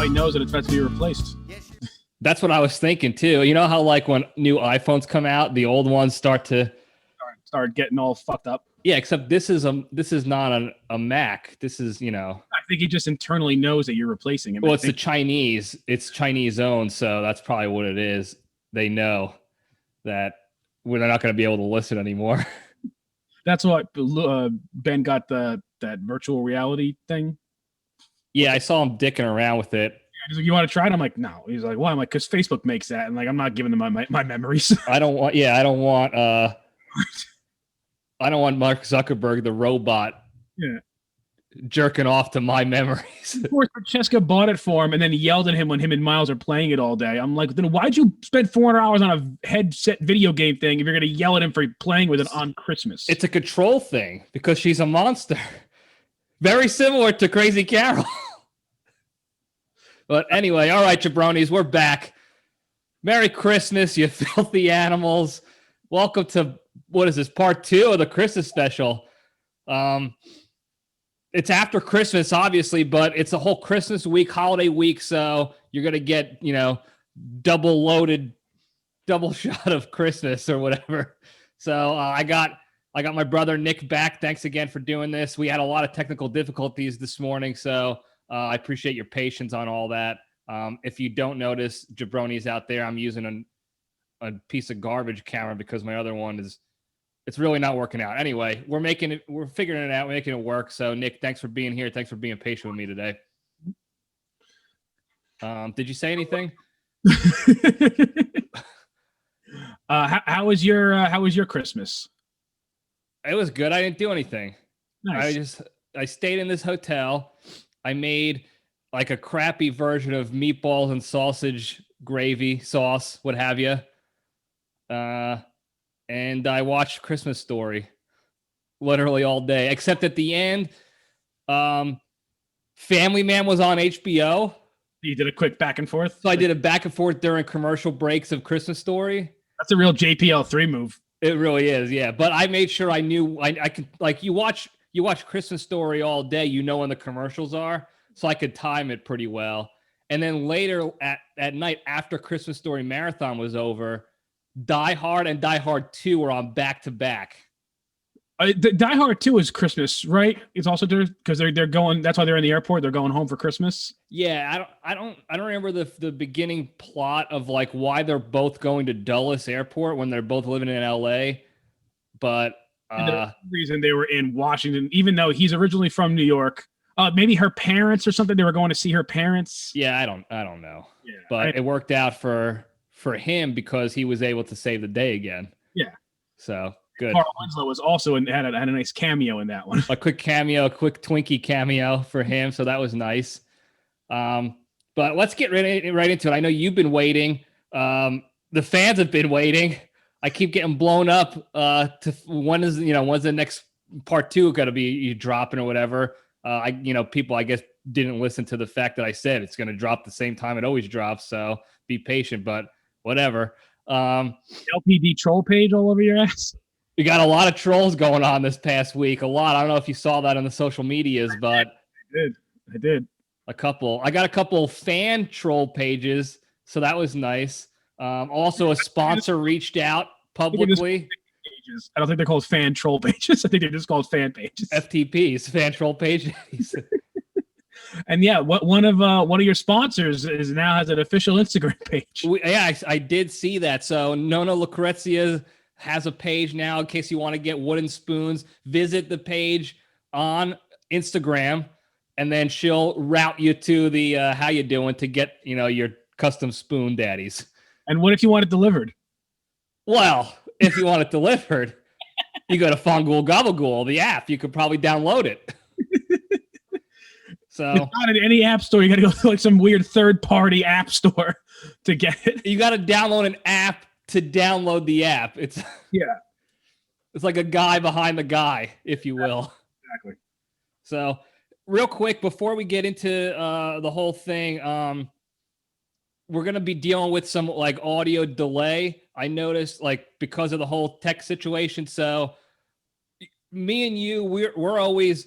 probably knows that it's about to be replaced. That's what I was thinking too. You know how like when new iPhones come out, the old ones start getting all fucked up. Yeah, except this is not a Mac. This is, I think he just internally knows that you're replacing him. Well, it's Chinese owned, so that's probably what it is. They know that we're not going to be able to listen anymore. That's what Ben got that virtual reality thing. Yeah, I saw him dicking around with it. He's like, "You want to try it?" I'm like, "No." He's like, "Why?" I'm like, "Because Facebook makes that," and like, I'm not giving them my memories. I don't want Mark Zuckerberg, the robot, jerking off to my memories. Of course, Francesca bought it for him and then yelled at him when him and Miles are playing it all day. I'm like, then why'd you spend 400 hours on a headset video game thing if you're going to yell at him for playing with it on Christmas? It's a control thing because she's a monster. Very similar to Crazy Carol. But anyway, all right, Jabronis, we're back. Merry Christmas, you filthy animals. Welcome to, what is this, part 2 of the Christmas special. It's after Christmas, obviously, but it's a whole Christmas week, holiday week, so you're going to get, double shot of Christmas or whatever. So I got my brother Nick back. Thanks again for doing this. We had a lot of technical difficulties this morning, so I appreciate your patience on all that. If you don't notice, Jabronis out there, I'm using a piece of garbage camera because my other one it's really not working out. Anyway, we're figuring it out, making it work. So Nick, thanks for being here. Thanks for being patient with me today. Did you say anything? How was your Christmas? It was good. I didn't do anything. Nice. I stayed in this hotel. I made like a crappy version of meatballs and sausage gravy sauce, what have you. And I watched Christmas Story literally all day, except at the end, Family Man was on HBO. You did a quick back and forth? So I did a back and forth during commercial breaks of Christmas Story. That's a real JPL3 move. It really is, yeah. But I made sure I knew I could, like, you watch Christmas Story all day, when the commercials are, so I could time it pretty well. And then later at night after Christmas Story marathon was over, Die Hard and Die Hard 2 were on back to back. Die Hard 2 is Christmas, right? It's also because they're going. That's why they're in the airport. They're going home for Christmas. Yeah, I don't remember the beginning plot of like why they're both going to Dulles Airport when they're both living in LA. But the reason they were in Washington, even though he's originally from New York, maybe her parents or something. They were going to see her parents. Yeah, I don't know. Yeah, but it worked out for him because he was able to save the day again. Yeah. So good. Carl Winslow was also had a nice cameo in that one. A quick Twinkie cameo for him. So that was nice. But let's get right into it. I know you've been waiting. The fans have been waiting. I keep getting blown up to when's the next part 2 going to be dropping or whatever. People, I guess, didn't listen to the fact that I said it's going to drop the same time it always drops. So be patient, but whatever. LPD troll page all over your ass. We got a lot of trolls going on this past week. A lot. I don't know if you saw that on the social medias, but I did. I got a couple fan troll pages, so that was nice. Also, a sponsor reached out publicly. I don't think they're called fan troll pages. I think they're just called fan pages. FTPs, fan troll pages. And yeah, one of your sponsors now has an official Instagram page. I did see that. So Nona Lucrezia has a page now in case you want to get wooden spoons. Visit the page on Instagram, and then she'll route you to the how you doing to get your custom spoon daddies. And what if you want it delivered? Well, if you want it delivered, you go to Fongool Gabagool, the app. You could probably download it. So it's not in any app store. You got to go to like some weird third-party app store to get it. You got to download an app to download the app. It's like a guy behind the guy, if you will. Exactly. So real quick, before we get into the whole thing, we're going to be dealing with some like audio delay. I noticed because of the whole tech situation. So me and you, we're always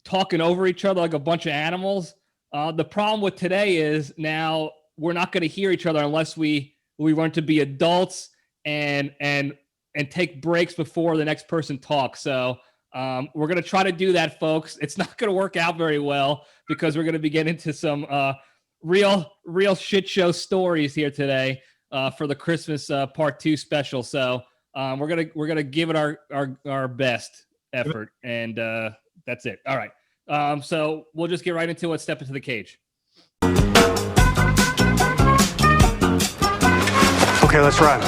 talking over each other like a bunch of animals. The problem with today is now we're not going to hear each other unless we learn to be adults and take breaks before the next person talks. So we're going to try to do that, folks. It's not going to work out very well because we're going to be getting into some real shit show stories here today for the Christmas part 2 special. So we're gonna give it our best effort, and that's it. All right. So we'll just get right into it. Step into the cage. Okay, let's run.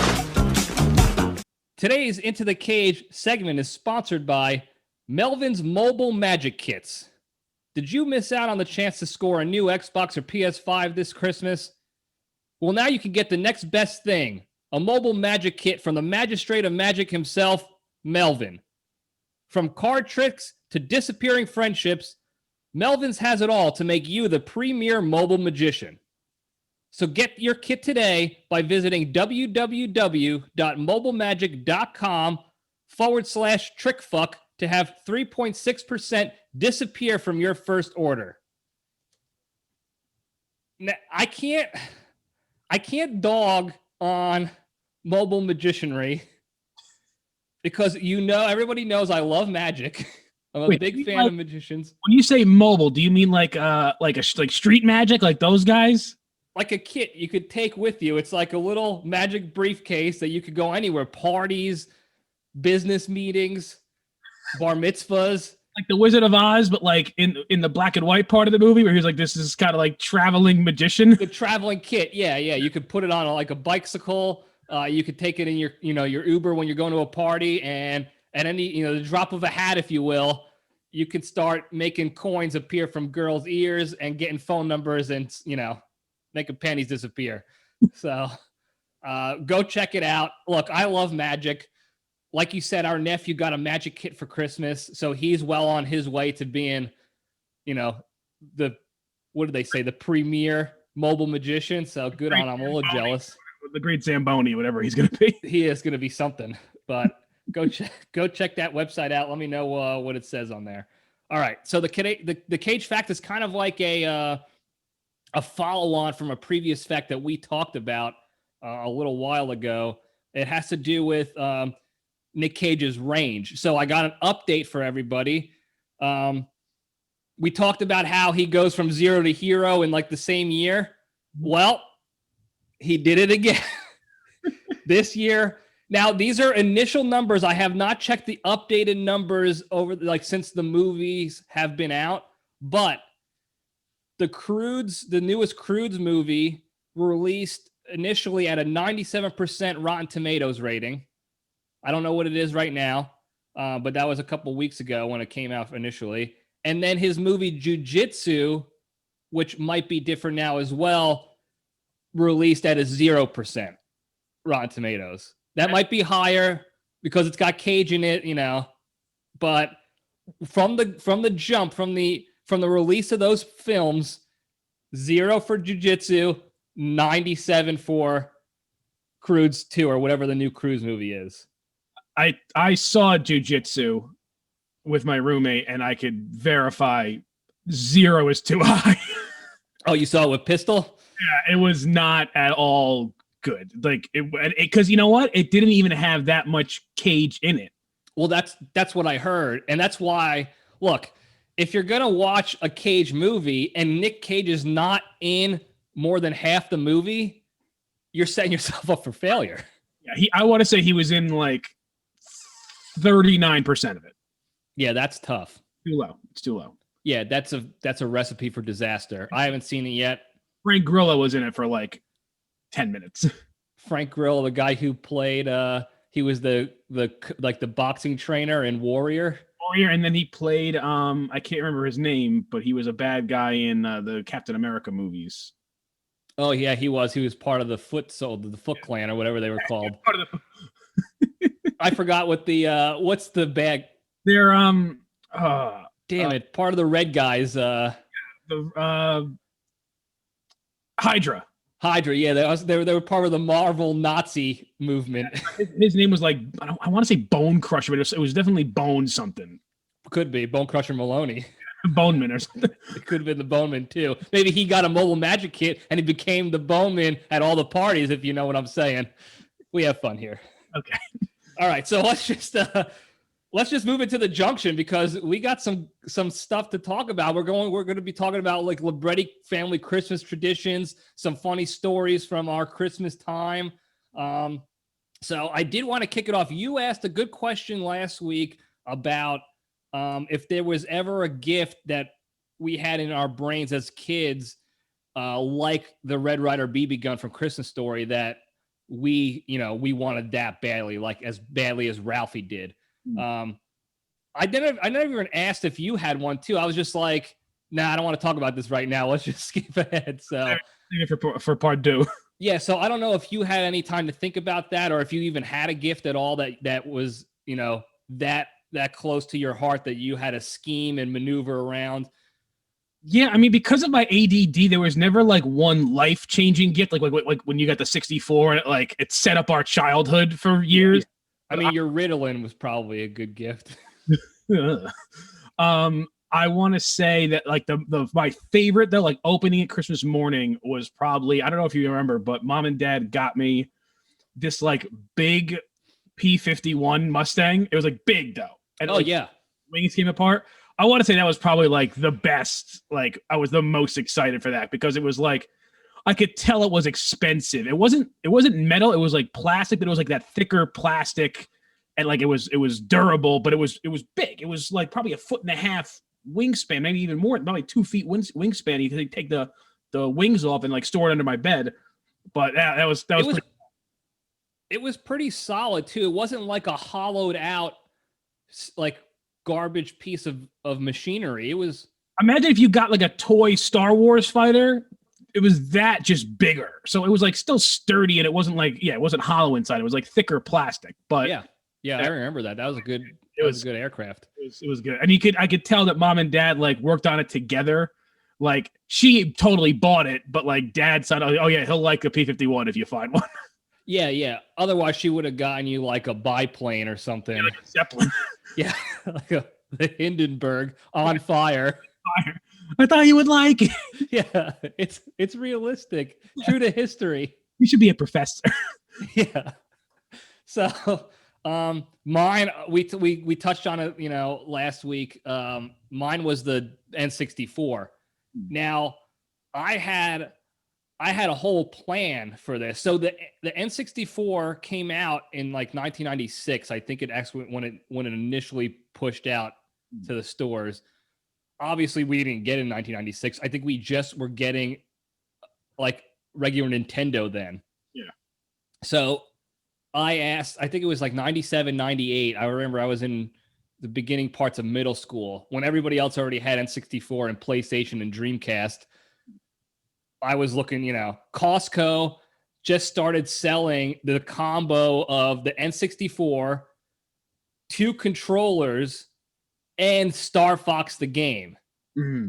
Today's Into the Cage segment is sponsored by Melvin's Mobile Magic Kits. Did you miss out on the chance to score a new Xbox or PS5 this Christmas? Well, now you can get the next best thing, a mobile magic kit from the magistrate of magic himself, Melvin. From card tricks to disappearing friendships, Melvin's has it all to make you the premier mobile magician. So get your kit today by visiting www.mobilemagic.com/trickfuck to have 3.6% disappear from your first order. Now, I can't dog on mobile magicianry because everybody knows I love magic. I'm a big fan of magicians. When you say mobile, do you mean like street magic, like those guys? Like a kit you could take with you. It's like a little magic briefcase that you could go anywhere, parties, business meetings, bar mitzvahs. Like the Wizard of Oz, but like in the black and white part of the movie where he's like, this is kind of like traveling magician. The traveling kit. Yeah. You could put it on like a bicycle. You could take it in your Uber when you're going to a party, and at any, the drop of a hat, if you will, you could start making coins appear from girls' ears and getting phone numbers and, making panties disappear. So go check it out. Look, I love magic. Like you said, our nephew got a magic kit for Christmas, so he's well on his way to being, what did they say, the premier mobile magician. So good on him. I'm a little jealous. The great Zamboni, whatever he's going to be. He is going to be something. But go check that website out. Let me know what it says on there. All right. So the cage fact is kind of like a follow-on from a previous fact that we talked about a little while ago. It has to do with Nick Cage's range. So I got an update for everybody. We talked about how he goes from 0 to hero in like the same year. Well, he did it again this year. Now, these are initial numbers. I have not checked the updated numbers over since the movies have been out, but the newest Croods movie released initially at a 97% Rotten Tomatoes rating. I don't know what it is right now, but that was a couple weeks ago when it came out initially. And then his movie Jiu-Jitsu, which might be different now as well, released at a 0% Rotten Tomatoes. That might be higher because it's got Cage in it, But from the jump, from the release of those films, 0 for Jiu-Jitsu, 97 for Croods 2 or whatever the new Cruise movie is. I saw Jiu-Jitsu with my roommate, and I could verify 0 is too high. Oh, you saw it with Pistol? Yeah, it was not at all good. Because you know what? It didn't even have that much Cage in it. Well, that's what I heard, and that's why. Look, if you're gonna watch a Cage movie and Nick Cage is not in more than half the movie, you're setting yourself up for failure. Yeah, I want to say he was in like 39% of it. Yeah, that's tough. Too low. It's too low. Yeah, that's a recipe for disaster. I haven't seen it yet. Frank Grillo was in it for like 10 minutes. Frank Grillo, the guy who played he was the boxing trainer in Warrior, and then he played I can't remember his name, but he was a bad guy in the Captain America movies. Oh yeah, he was part of the Foot Clan or whatever they were called. I forgot what what's the bag. They're damn it, part of the red guys. Hydra. Yeah, they were part of the Marvel Nazi movement. His name was like I want to say Bone Crusher, but it was definitely Bone something. Could be Bone Crusher Maloney. Boneman or something. It could have been the Bowman too. Maybe he got a mobile magic kit and he became the Bowman at all the parties, if you know what I'm saying. We have fun here. Okay. All right, so let's just move into the junction because we got some stuff to talk about. We're going to be talking about like Libretti family Christmas traditions, some funny stories from our Christmas time. So I did want to kick it off. You asked a good question last week about if there was ever a gift that we had in our brains as kids, like the Red Ryder BB gun from Christmas Story that we wanted that badly, like as badly as Ralphie did. I never even asked if you had one too. I was just like, nah, I don't want to talk about this right now. Let's just skip ahead. So for part 2. Yeah. So I don't know if you had any time to think about that or if you even had a gift at all that was, that close to your heart that you had to scheme and maneuver around. Yeah, I mean, because of my ADD, there was never like one life-changing gift, like when you got the 64 and it set up our childhood for years. I mean, your Ritalin was probably a good gift. I want to say that like my favorite though, like opening it Christmas morning was probably, I don't know if you remember, but Mom and Dad got me this like big P-51 Mustang. It was like big though. And wings came apart. I want to say that was probably like the best. Like I was the most excited for that because it was like I could tell it was expensive. It wasn't metal. It was like plastic, but it was like that thicker plastic, and like it was durable, but it was big. It was like probably 1.5 feet wingspan, maybe even more, probably 2 feet wingspan. You could take the wings off and like store it under my bed. But that was it was pretty solid too. It wasn't like a hollowed out like garbage piece of machinery. It was. Imagine if you got like a toy Star Wars fighter. It was that just bigger. So it was like still sturdy and it wasn't like, it wasn't hollow inside. It was like thicker plastic, but yeah, I remember that. That was a good, a good aircraft. It was good. And I could tell that Mom and Dad like worked on it together. Like she totally bought it, but like Dad said, oh yeah, he'll like a P-51 if you find one. Yeah. Otherwise she would have gotten you like a biplane or something. Yeah, like a Zeppelin. Yeah. Like the Hindenburg on fire. I thought you would like it. Yeah, it's realistic, true to history. You should be a professor. Yeah. So, mine we touched on it, last week. Mine was the N64. Now, I had a whole plan for this. So the N64 came out in like 1996. I think it actually when it initially pushed out to the stores. Obviously, we didn't get it in 1996. I think we just were getting like regular Nintendo then. Yeah. So I think it was like 97, 98. I remember I was in the beginning parts of middle school when everybody else already had N64 and PlayStation and Dreamcast. I was looking, Costco just started selling the combo of the N64, 2 controllers, and Star Fox the game. Mm-hmm.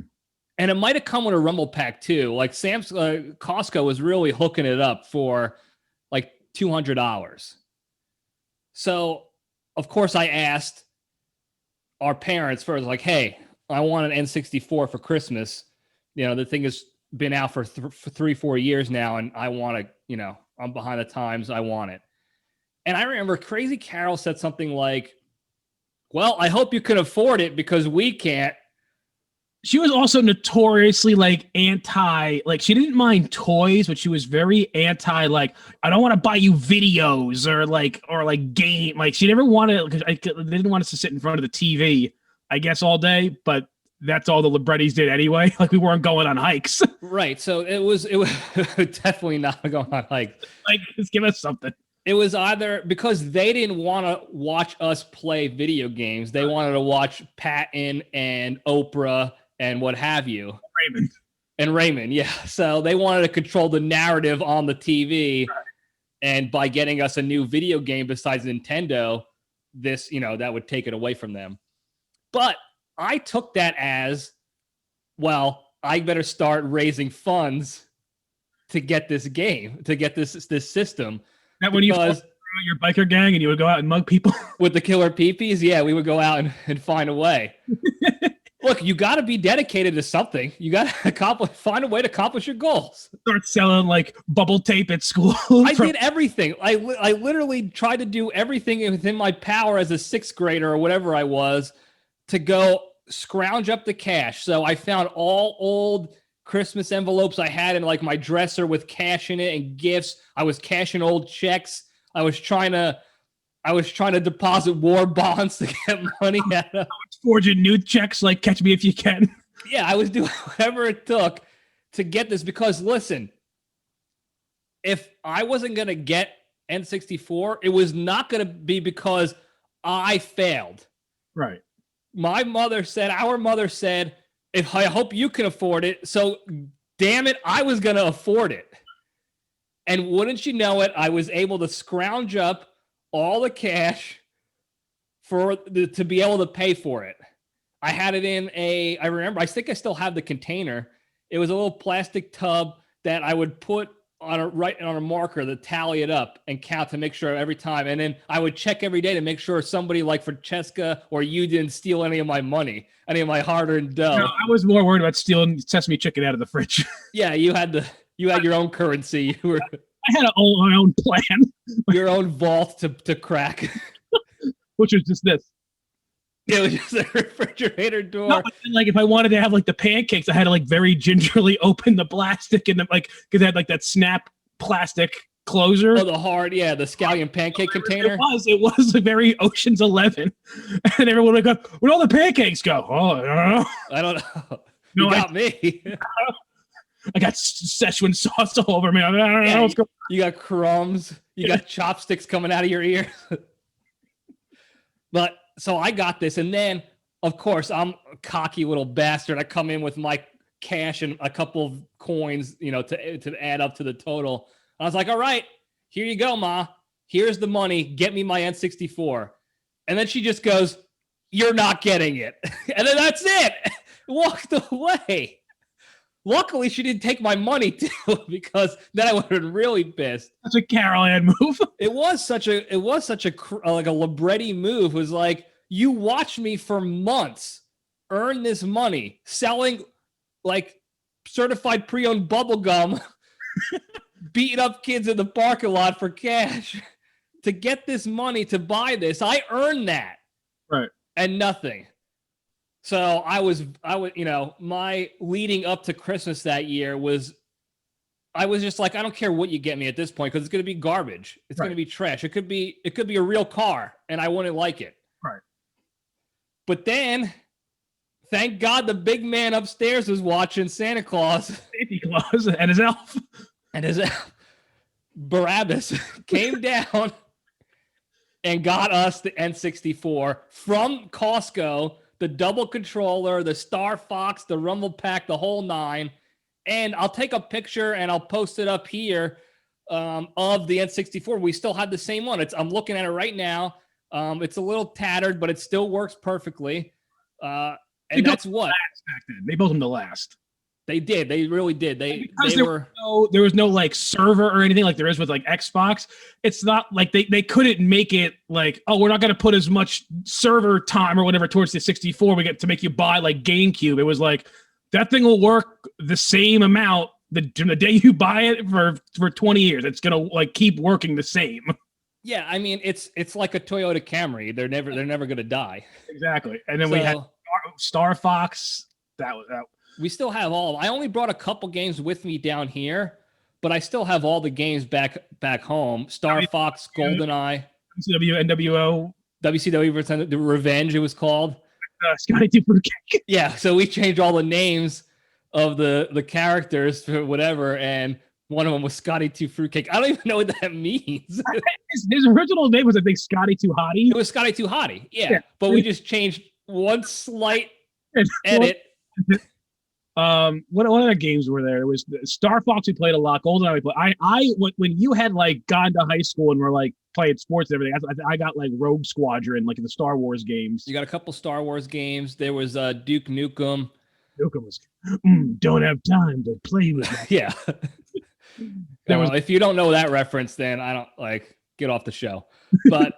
And it might have come with a Rumble Pack too. Like Costco was really hooking it up for like $200. So, of course, I asked our parents first, like, hey, I want an N64 for Christmas. The thing has been out for 3-4 years now, and I want to, I'm behind the times. I want it. And I remember Crazy Carol said something like, well, I hope you can afford it because we can't. She was also notoriously like anti, like she didn't mind toys, but she was very anti, like, I don't want to buy you videos or like game. Like she never wanted, because they didn't want us to sit in front of the TV, I guess, all day, but that's all the Librettis did anyway. Like we weren't going on hikes. Right. So it was definitely not going on hikes. Like, just give us something. It was either because they didn't want to watch us play video games. They wanted to watch Patton and Oprah and what have you. Raymond, yeah. So they wanted to control the narrative on the TV. Right. And by getting us a new video game besides Nintendo, this, that would take it away from them. But I took that as, well, I better start raising funds to get this game, to get this system. That when you your biker gang and you would go out and mug people with the killer peepees, yeah, we would go out and find a way. Look, you got to be dedicated to something. You got to find a way to accomplish your goals. Start selling like bubble tape at school. I did everything. I literally tried to do everything within my power as a sixth grader or whatever I was to go scrounge up the cash. So I found all old Christmas envelopes I had in like my dresser with cash in it and gifts. I was cashing old checks. I was trying to deposit war bonds to get money out of. Forging new checks like Catch Me If You Can. Yeah, I was doing whatever it took to get this because listen, if I wasn't going to get N64, it was not going to be because I failed. Right. Our mother said, if I hope you can afford it. So damn it, I was going to afford it. And wouldn't you know it, I was able to scrounge up all the cash to be able to pay for it. I had it in I think I still have the container. It was a little plastic tub that I would put on a marker to tally it up and count to make sure every time. And then I would check every day to make sure somebody like Francesca or you didn't steal any of my money, any of my hard-earned dough. No, I was more worried about stealing sesame chicken out of the fridge. Yeah, you had your own currency. I had my own plan. Your own vault to crack. Which was just this. It was just a refrigerator door. No, like if I wanted to have like the pancakes, I had to like very gingerly open the plastic and like because it had like that snap plastic closer. Oh, the scallion pancake container. It was a very Ocean's 11, and everyone would go, "Where'd all the pancakes go?" Oh, I don't know. I don't know. You got me. I got Szechuan sauce all over me. I don't know what's going on. You got crumbs. You got chopsticks coming out of your ear. But so I got this, and then of course I'm a cocky little bastard. I come in with my cash and a couple of coins, to add up to the total. I was like, "All right, here you go, Ma. Here's the money. Get me my N64." And then she just goes, "You're not getting it." And then that's it. Walked away. Luckily, she didn't take my money too, because then I would have been really pissed. That's a Carol Ann move. It was such a like a Libretti move. It was like, you watched me for months earn this money selling like certified pre-owned bubble gum, beating up kids in the parking lot for cash to get this money to buy this. I earned that, right? And nothing. So I was, my leading up to Christmas that year I was just like, I don't care what you get me at this point, because it's going to be garbage. It's going to be trash. It could be a real car, and I wouldn't like it. Right. But then, thank God the big man upstairs was watching Santa Claus. Santa Claus and his elf. And his elf, Barabbas, came down and got us the N64 from Costco. The double controller, the Star Fox, the Rumble Pack, the whole nine. And I'll take a picture and I'll post it up here of the N64. We still have the same one. I'm looking at it right now. It's a little tattered, but it still works perfectly. And that's what. Back then. They built them to last. They did. They really did. There was no like server or anything like there is with like Xbox. It's not like they couldn't make it like, oh, we're not going to put as much server time or whatever towards the 64. We get to make you buy like GameCube. It was like that thing will work the same amount the day you buy it for 20 years. It's going to like keep working the same. Yeah, I mean it's like a Toyota Camry. They're never going to die. Exactly. And then we had Star Fox. That was that. We still have all. I only brought a couple games with me down here, but I still have all the games back home. Star Fox, GoldenEye, WCW, NWO, the Revenge. It was called. Scotty Two Fruitcake. Yeah, so we changed all the names of the characters for whatever, and one of them was Scotty Two Fruitcake. I don't even know what that means. His original name was, I think, Scotty Two Hottie. It was Scotty Two Hottie. Yeah, but we just changed one slight edit. What other games were there? It was Star Fox we played a lot. GoldenEye we played. When you had like gone to high school and were like playing sports and everything, I got like Rogue Squadron, like in the Star Wars games. You got a couple Star Wars games. There was Duke Nukem. Nukem was don't have time to play with that. Yeah. If you don't know that reference, then I don't get off the show. But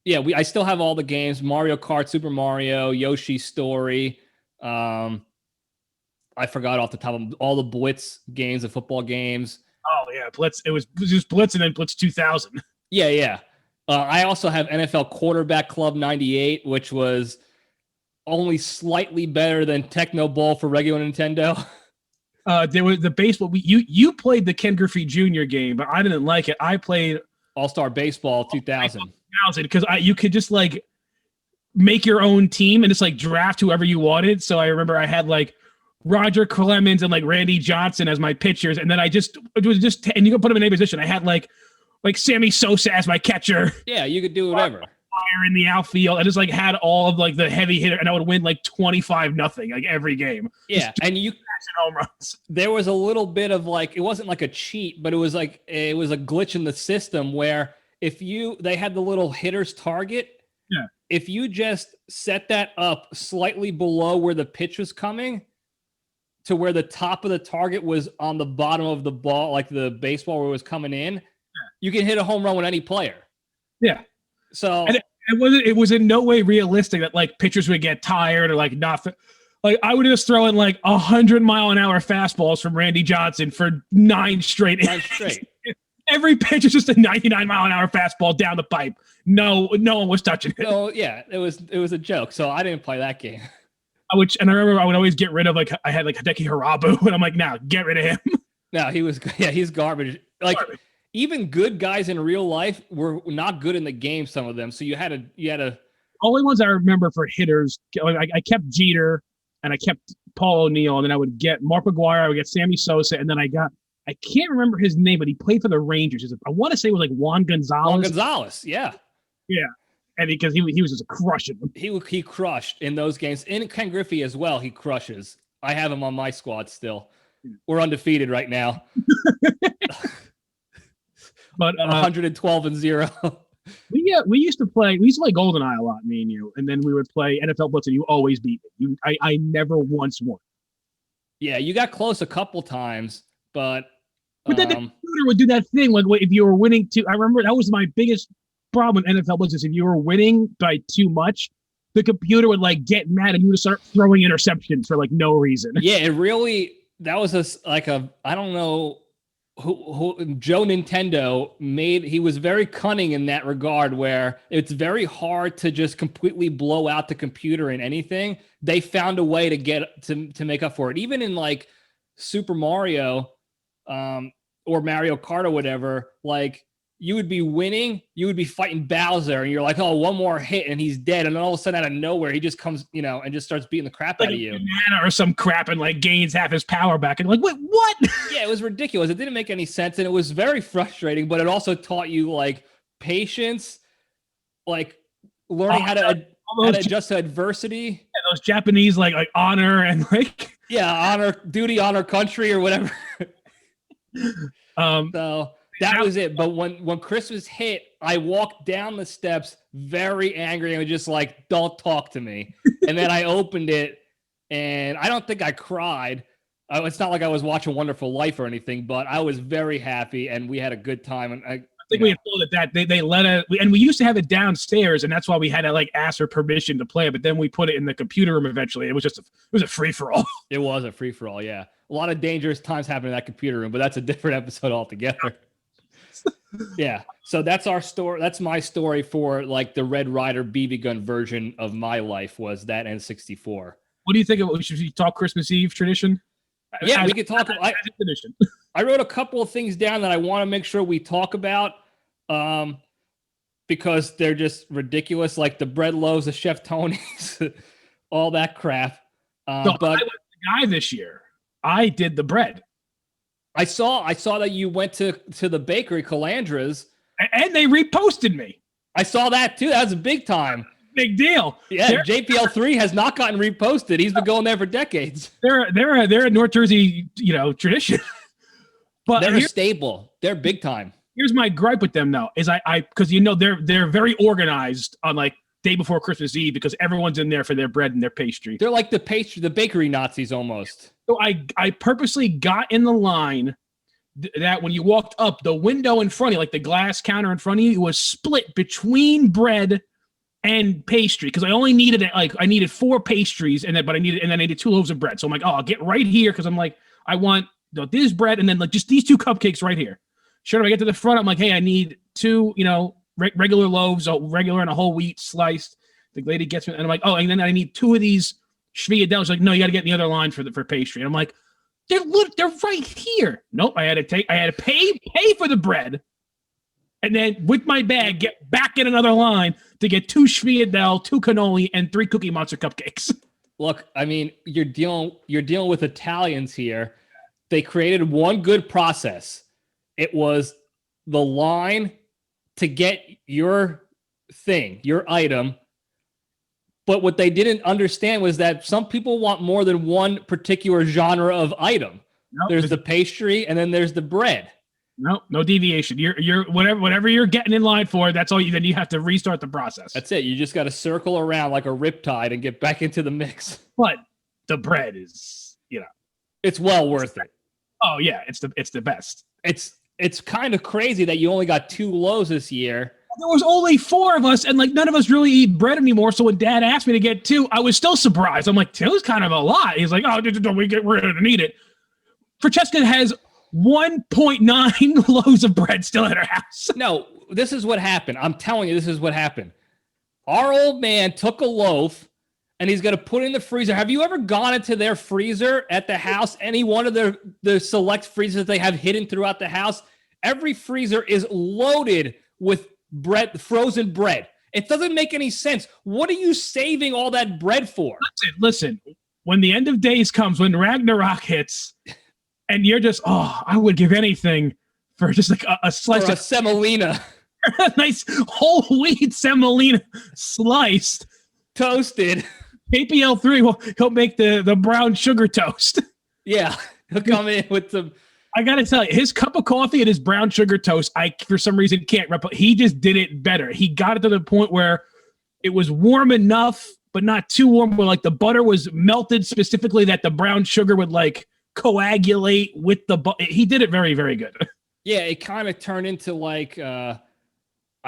yeah, I still have all the games: Mario Kart, Super Mario, Yoshi's Story. I forgot off the top of all the Blitz games, the football games. Oh yeah, Blitz. It was just Blitz and then Blitz 2000. Yeah. I also have NFL Quarterback Club 98, which was only slightly better than Techno Ball for regular Nintendo. There was the baseball. You played the Ken Griffey Jr. game, but I didn't like it. I played All-Star Baseball 2000. Because you could just like make your own team and just like draft whoever you wanted. So I remember I had like Roger Clemens and like Randy Johnson as my pitchers, and then and you could put them in any position. I had like Sammy Sosa as my catcher. Yeah, you could do whatever. Fire in the outfield. I just like had all of like the heavy hitter, and I would win like 25-0 like every game. Yeah, and you home runs. There was a little bit of like, it wasn't like a cheat, but it was a glitch in the system where they had the little hitter's target. Yeah. If you just set that up slightly below where the pitch was coming to where the top of the target was on the bottom of the ball, like the baseball where it was coming in, you can hit a home run with any player. Yeah. So it was in no way realistic that like pitchers would get tired or like not. Like I would just throw in like 100-mile-an-hour fastballs from Randy Johnson for 9 straight. Every pitch is just a 99-mile-an-hour fastball down the pipe. No one was touching it. So yeah, it was a joke. So I didn't play that game. I remember I would always get rid of like I had like Hideki Harabu, and I'm like, now get rid of him. No, he's garbage. Like even good guys in real life were not good in the game. Some of them. So you had a. Only ones I remember for hitters. I kept Jeter. And I kept Paul O'Neill, and then I would get Mark McGwire, I would get Sammy Sosa, and then I can't remember his name, but he played for the Rangers. I want to say it was like Juan Gonzalez. Juan Gonzalez, yeah. Yeah. And because he was just crushing them. He crushed in those games. And Ken Griffey as well, he crushes. I have him on my squad still. We're undefeated right now. But 112-0. We used to play GoldenEye a lot, me and you, and then we would play NFL Blitz, and you always beat me. I never once won. Yeah, you got close a couple times, but then the computer would do that thing like if you were winning I remember that was my biggest problem with NFL Blitz is if you were winning by too much, the computer would like get mad and you would start throwing interceptions for like no reason. Yeah, that was I don't know. Who Joe Nintendo he was very cunning in that regard where it's very hard to just completely blow out the computer in anything. They found a way to get to make up for it. Even in like Super Mario or Mario Kart or whatever, like you would be winning, you would be fighting Bowser and you're like, oh, one more hit and he's dead. And then all of a sudden out of nowhere, he just comes, and just starts beating the crap out of you. Banana or some crap and like gains half his power back. And like, wait, what? Yeah, it was ridiculous. It didn't make any sense. And it was very frustrating, but it also taught you like patience, like learning how to adjust to adversity. Yeah, those Japanese like honor and like. Yeah, honor country or whatever. So that was it. But when Christmas hit, I walked down the steps very angry and was just like, don't talk to me. And then I opened it and I don't think I cried. It's not like I was watching Wonderful Life or anything, but I was very happy and we had a good time. And I think we had told it that they let it, and we used to have it downstairs, and that's why we had to like ask for permission to play it. But then we put it in the computer room eventually. It was a free for all. It was a free for all. Yeah. A lot of dangerous times happened in that computer room, but that's a different episode altogether. Yeah. So that's our story. That's my story for like the Red Ryder BB gun version of my life was that N64. What do you think? Should we talk Christmas Eve tradition? Yeah, we could talk. I wrote a couple of things down that I want to make sure we talk about because they're just ridiculous, like the bread loaves, the Chef Tony's, all that crap. But I was the guy this year. I did the bread. I saw that you went to the bakery, Calandra's. And they reposted me. I saw that too. That was a big time. Big deal. Yeah, JPL3 has not gotten reposted. He's been going there for decades. They're a North Jersey, tradition. But they're a staple. They're big time. Here's my gripe with them though, is because they're very organized on like day before Christmas Eve because everyone's in there for their bread and their pastry. They're like the bakery Nazis almost. So I purposely got in the line that when you walked up, the window in front of you, like the glass counter in front of you, was split between bread and pastry because I only needed I needed 4 pastries and then I needed 2 loaves of bread. So I'm like, oh, I'll get right here because I'm like, I want this bread and then like just these 2 cupcakes right here. Sure, I get to the front, I'm like, hey, I need 2, regular loaves, a regular and a whole wheat sliced. The lady gets me, and I'm like, oh, and then I need 2 of these Shviadels. She's like, no, you got to get in the other line for pastry. And I'm like, they're right here. Nope, I had to pay for the bread, and then with my bag get back in another line to get 2 Shviadel, 2 cannoli, and 3 Cookie Monster cupcakes. Look, I mean, you're dealing with Italians here. They created one good process. It was the line to get your thing, your item. But what they didn't understand was that some people want more than one particular genre of item. Nope. There's the pastry and then there's the bread. No deviation. You're whatever you're getting in line for, that's all then you have to restart the process. That's it. You just got to circle around like a riptide and get back into the mix. But the bread is, it's well worth it. Oh yeah, it's the best. It's kind of crazy that you only got 2 loaves this year. There was only 4 of us, and like none of us really eat bread anymore. So when Dad asked me to get 2, I was still surprised. I'm like, 2 is kind of a lot. He's like, oh, we're gonna need it. Francesca has 1.9 loaves of bread still at her house. No, this is what happened. I'm telling you, this is what happened. Our old man took a loaf and he's going to put it in the freezer. Have you ever gone into their freezer at the house? Any one of the select freezers they have hidden throughout the house? Every freezer is loaded with bread, frozen bread. It doesn't make any sense. What are you saving all that bread for? Listen, when the end of days comes, when Ragnarok hits, and you're just, I would give anything for just like a slice of semolina. A nice whole wheat semolina sliced. Toasted. KPL3 he'll make the brown sugar toast. Yeah, he'll come in with some. I got to tell you, his cup of coffee and his brown sugar toast, I, for some reason, can't replicate. He just did it better. He got it to the point where it was warm enough, but not too warm, where like the butter was melted specifically that the brown sugar would like coagulate with the butter. He did it very, very good. Yeah, it kind of turned into like, I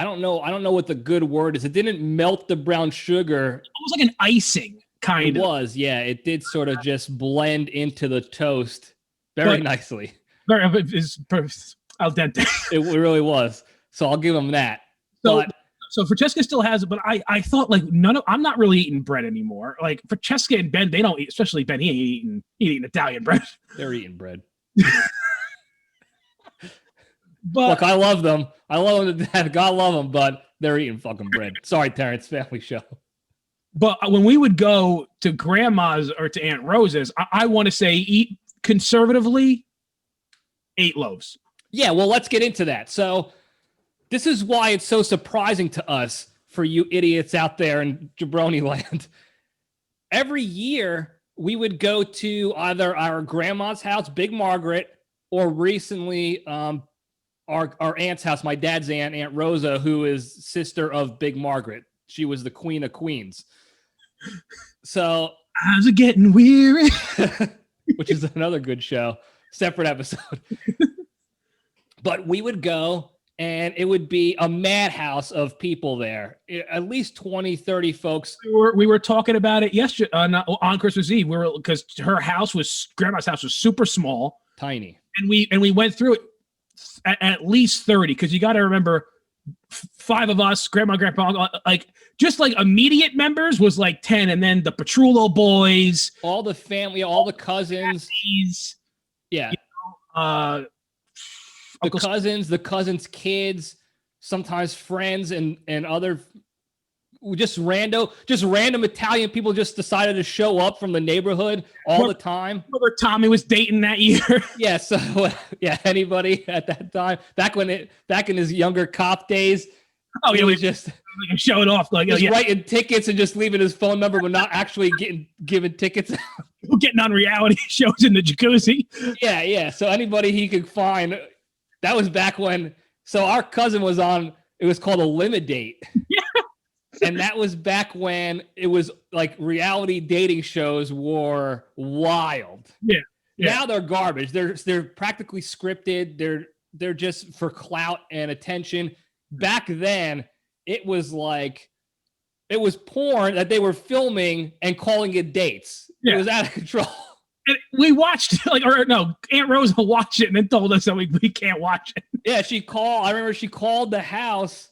don't know what the good word is. It didn't melt the brown sugar. It was like an icing, kind of. It was, yeah. It did sort of just blend into the toast very nicely. It's al dente. It really was. So I'll give him that. So Francesca still has it, but I thought like I'm not really eating bread anymore. Like Francesca and Ben, they don't eat, especially Ben. He ain't eating Italian bread. They're eating bread. But look, I love them. I love them to death. God love them, but they're eating fucking bread. Sorry, Terrence, family show. But when we would go to grandma's or to Aunt Rose's, I want to say eat conservatively 8 loaves. Yeah, well, let's get into that. So this is why it's so surprising to us, for you idiots out there in Jabroni land. Every year, we would go to either our grandma's house, Big Margaret, or recently our aunt's house, my dad's Aunt Rosa, who is sister of Big Margaret. She was the queen of queens. So how's it getting weary? Which is another good show, separate episode. But we would go, and it would be a madhouse of people there. At least 20, 30 folks. We were talking about it yesterday on Christmas Eve. Because grandma's house was super small. Tiny. And we went through it at least 30, because you got to remember 5 of us, grandma, grandpa, like just like immediate members was like 10, and then the Patrullo boys, all the family, all the cousins, yeah, the cousins' kids, sometimes friends, and other just random Italian people just decided to show up from the neighborhood all the time. Remember Tommy was dating that year? Yeah, so yeah, anybody at that time, back in his younger cop days, he was just showing off, like writing tickets and just leaving his phone number, but not actually giving tickets. Getting on reality shows in the jacuzzi. Yeah. So anybody he could find. That was back when. So our cousin was on. It was called a limit date. Yeah. And that was back when it was like reality dating shows were wild. Yeah. Now they're garbage. They're practically scripted. They're just for clout and attention. Back then, it was like It was porn that they were filming and calling it dates. Yeah. It was out of control. And we watched Aunt Rosa watched it and then told us that we can't watch it. Yeah, I remember she called the house.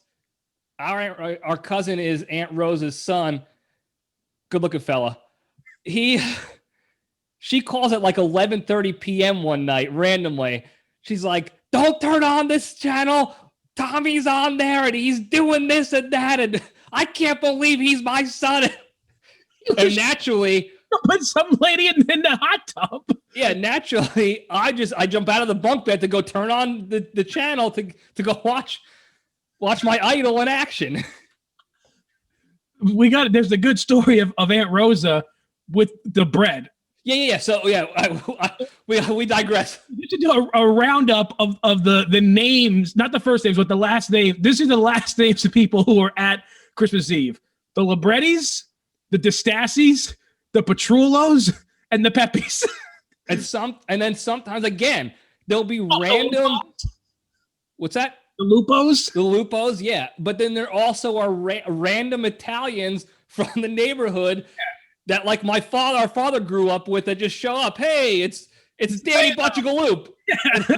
Our cousin is Aunt Rosa's son. Good looking fella. She calls at like 11:30 p.m. one night randomly. She's like, "Don't turn on this channel. Tommy's on there and he's doing this and that. And I can't believe he's my son." And naturally, put some lady in the hot tub. Yeah, naturally, I jump out of the bunk bed to go turn on the channel to go watch my idol in action. There's a good story of Aunt Rosa with the bread. Yeah. So we digress. We should do a roundup of the names, not the first names, but the last name. This is the last names of people who are at Christmas Eve: the Librettis, the DeStassis, the Petrullos, and the Peppies. and then sometimes again there'll be random. What's that? The Lupos? The Lupos, yeah. But then there also are random Italians from the neighborhood that, like our father grew up with, that just show up. Hey, it's Danny Butchagaloop. Yeah.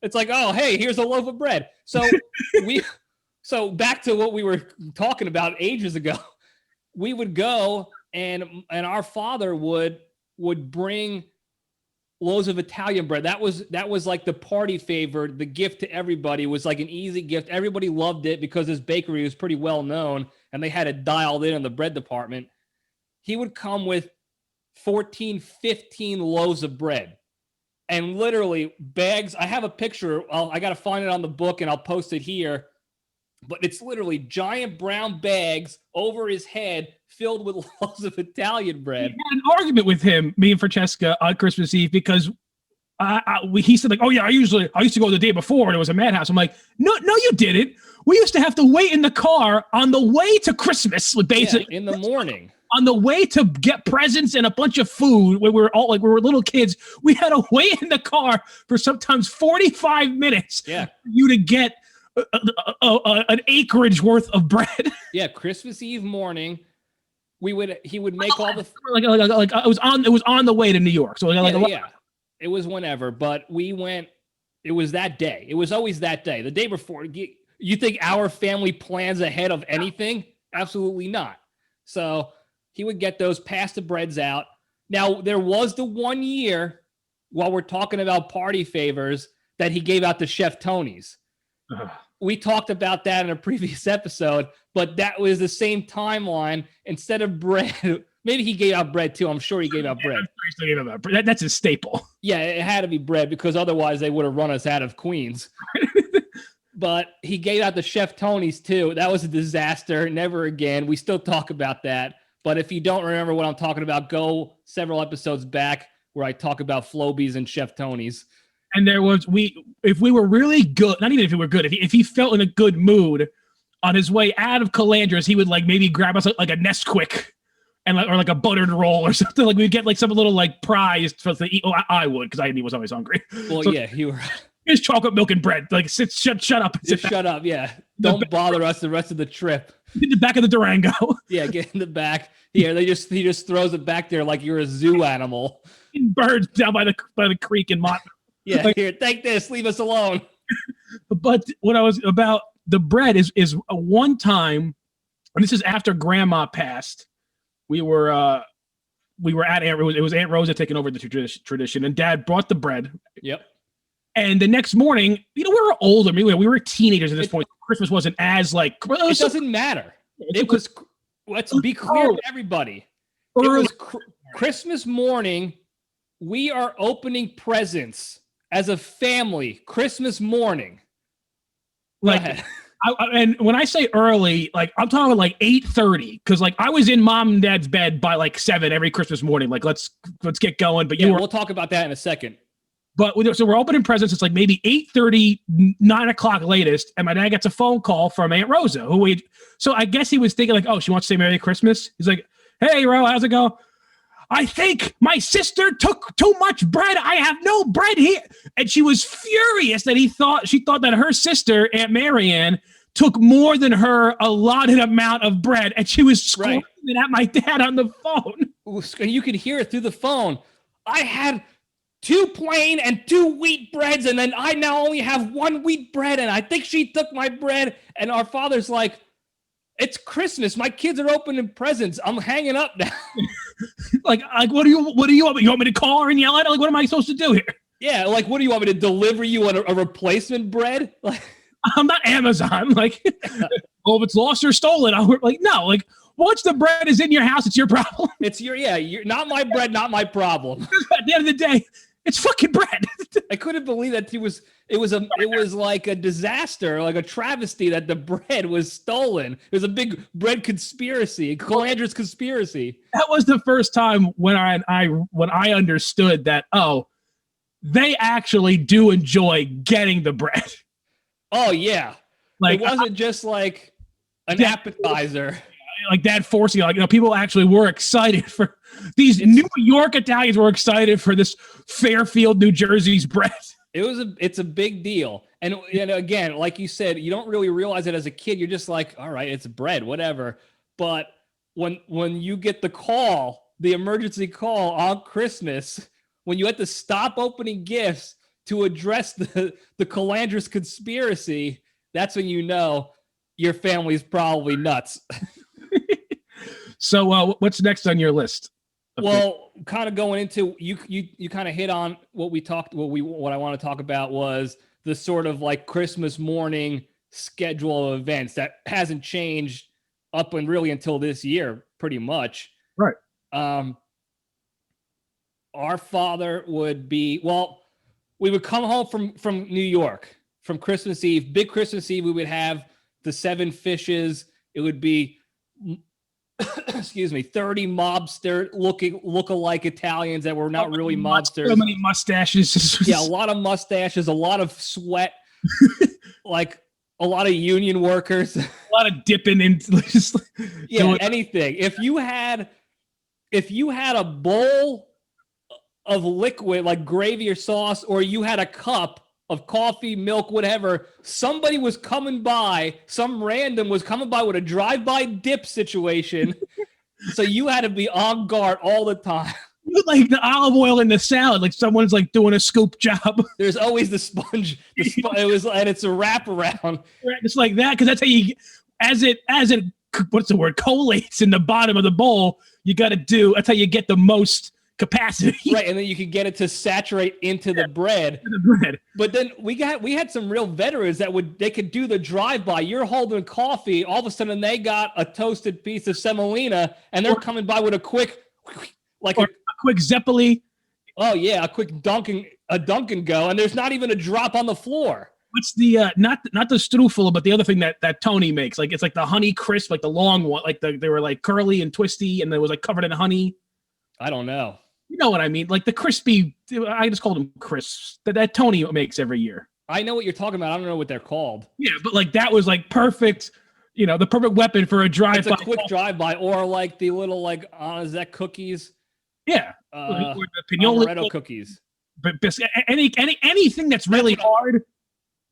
It's like, oh, hey, here's a loaf of bread. So back to what we were talking about ages ago. We would go and our father would bring loaves of Italian bread. That was like the party favor. The gift to everybody was like an easy gift. Everybody loved it because this bakery was pretty well known and they had it dialed in the bread department. He would come with 14, 15 loaves of bread and literally bags. I have a picture. I got to find it on the book and I'll post it here. But it's literally giant brown bags over his head filled with loaves of Italian bread. We had an argument with him, me and Francesca, on Christmas Eve because he said, like, "Oh yeah, I used to go the day before and it was a madhouse." I'm like, no, you didn't. We used to have to wait in the car on the way to Christmas, basically in the morning. On the way to get presents and a bunch of food, when we were little kids, we had to wait in the car for sometimes 45 minutes for you to get an acreage worth of bread. Yeah, Christmas Eve morning, he would make all the it was on the way to New York. So it was whenever, but we went. It was that day. It was always that day. The day before. You think our family plans ahead of anything? Absolutely not. So he would get those, pass the breads out. Now there was the 1 year, while we're talking about party favors, that he gave out the Chef Tony's. We talked about that in a previous episode, but that was the same timeline. Instead of bread, maybe he gave out bread too. I'm sure he gave out bread. That's a staple. Yeah, it had to be bread because otherwise they would have run us out of Queens. But he gave out the Chef Tony's too. That was a disaster. Never again. We still talk about that. But if you don't remember what I'm talking about, go several episodes back where I talk about Flobies and Chef Tony's. And if we were really good, not even if we were good, if he felt in a good mood on his way out of Calandras, he would like maybe grab us like a Nesquik and or like a buttered roll or something. Like we'd get like some little like prize for us to eat. Oh, I would, because I was always hungry. Well, so, yeah, you were. Here's chocolate milk and bread. Like shut up. Just shut up. Yeah, don't bother us the rest of the trip. In the back of the Durango. Yeah, get in the back. Here, he just throws it back there like you're a zoo animal. Birds down by the creek in Mott. Yeah, like, here, take this. Leave us alone. But what I was about the bread is a one time, and this is after Grandma passed. We were at Aunt Rosa. It was Aunt Rosa taking over the tradition, and Dad brought the bread. Yep. And the next morning, we were older. I mean, we were teenagers at this point. Christmas wasn't as like. It doesn't matter. It was. Let's be clear to everybody. It was Christmas morning. We are opening presents as a family. Christmas morning. Like, and when I say early, like I'm talking like 8:30, because like I was in Mom and Dad's bed by like 7 every Christmas morning. Like let's get going. But we'll talk about that in a second. But so we're opening presents. It's like maybe 8:30, 9 o'clock latest, and my dad gets a phone call from Aunt Rosa, so I guess he was thinking like, oh, she wants to say Merry Christmas. He's like, hey, Ro, how's it go? I think my sister took too much bread. I have no bread here. And she was furious that she thought that her sister, Aunt Marianne, took more than her allotted amount of bread, and she was screaming at my dad on the phone. And you could hear it through the phone. I had 2 plain and 2 wheat breads, and then I now only have 1 wheat bread, and I think she took my bread. And our father's like, it's Christmas. My kids are opening presents. I'm hanging up now. like, what do you want? You want me to call her and yell at her? Like, what am I supposed to do here? Yeah, like, what do you want me to deliver you a replacement bread? Like, I'm not Amazon. Like, well, if it's lost or stolen, I'll like, no, like, once the bread is in your house, it's your problem. It's you're not my bread, not my problem. At the end of the day, it's fucking bread. I couldn't believe that it was like a disaster, like a travesty that the bread was stolen. It was a big bread conspiracy, a Calandra's conspiracy. That was the first time when I understood that, oh, they actually do enjoy getting the bread. Oh yeah. Like, it wasn't just like an appetizer. Like Dad forcing, like, people actually were excited for these New York Italians were excited for this Fairfield, New Jersey's bread. It's a big deal. And again, like you said, you don't really realize it as a kid. You're just like, all right, it's bread, whatever. But when you get the call, the emergency call on Christmas, when you had to stop opening gifts to address the Calandra's conspiracy, that's when you know your family's probably nuts. So what's next on your list? Well, kind of going into you kind of hit on what I want to talk about was the sort of like Christmas morning schedule of events that hasn't changed up and really until this year, pretty much. Right. Our father would be, we would come home from New York from Christmas Eve, big Christmas Eve. We would have the 7 fishes. It would be, excuse me, 30 mobster look-alike Italians that were not really mobsters. So many mustaches. Yeah, a lot of mustaches, a lot of sweat, like a lot of union workers. A lot of dipping in. Yeah, anything. If you had a bowl of liquid like gravy or sauce, or you had a cup of coffee, milk, whatever, somebody was coming by, some random was coming by with a drive-by dip situation. So you had to be on guard all the time. Like the olive oil in the salad, like someone's like doing a scoop job. There's always the sponge. And it's a wraparound. It's like that, because that's how you, as it, what's the word, collates in the bottom of the bowl, you got to do, that's how you get the most capacity. Right, and then you could get it to saturate into the bread. But then we had some real veterans that they could do the drive-by. You're holding coffee, all of a sudden they got a toasted piece of semolina, and they're coming by with a quick, like a quick Zeppeli. Oh yeah, a quick Dunkin' go, and there's not even a drop on the floor. What's the not the strufel, but the other thing that Tony makes? Like, it's like the honey crisp, like the long one, like they were like curly and twisty, and it was like covered in honey. I don't know. You know what I mean? Like the crispy, I just called them crisps that Tony makes every year. I know what you're talking about. I don't know what they're called. Yeah, but like that was like perfect, the perfect weapon for a drive-by. It's a quick drive-by, or like the little like Zek cookies. Yeah, or the Amaretto cookies. But anything that's really hard.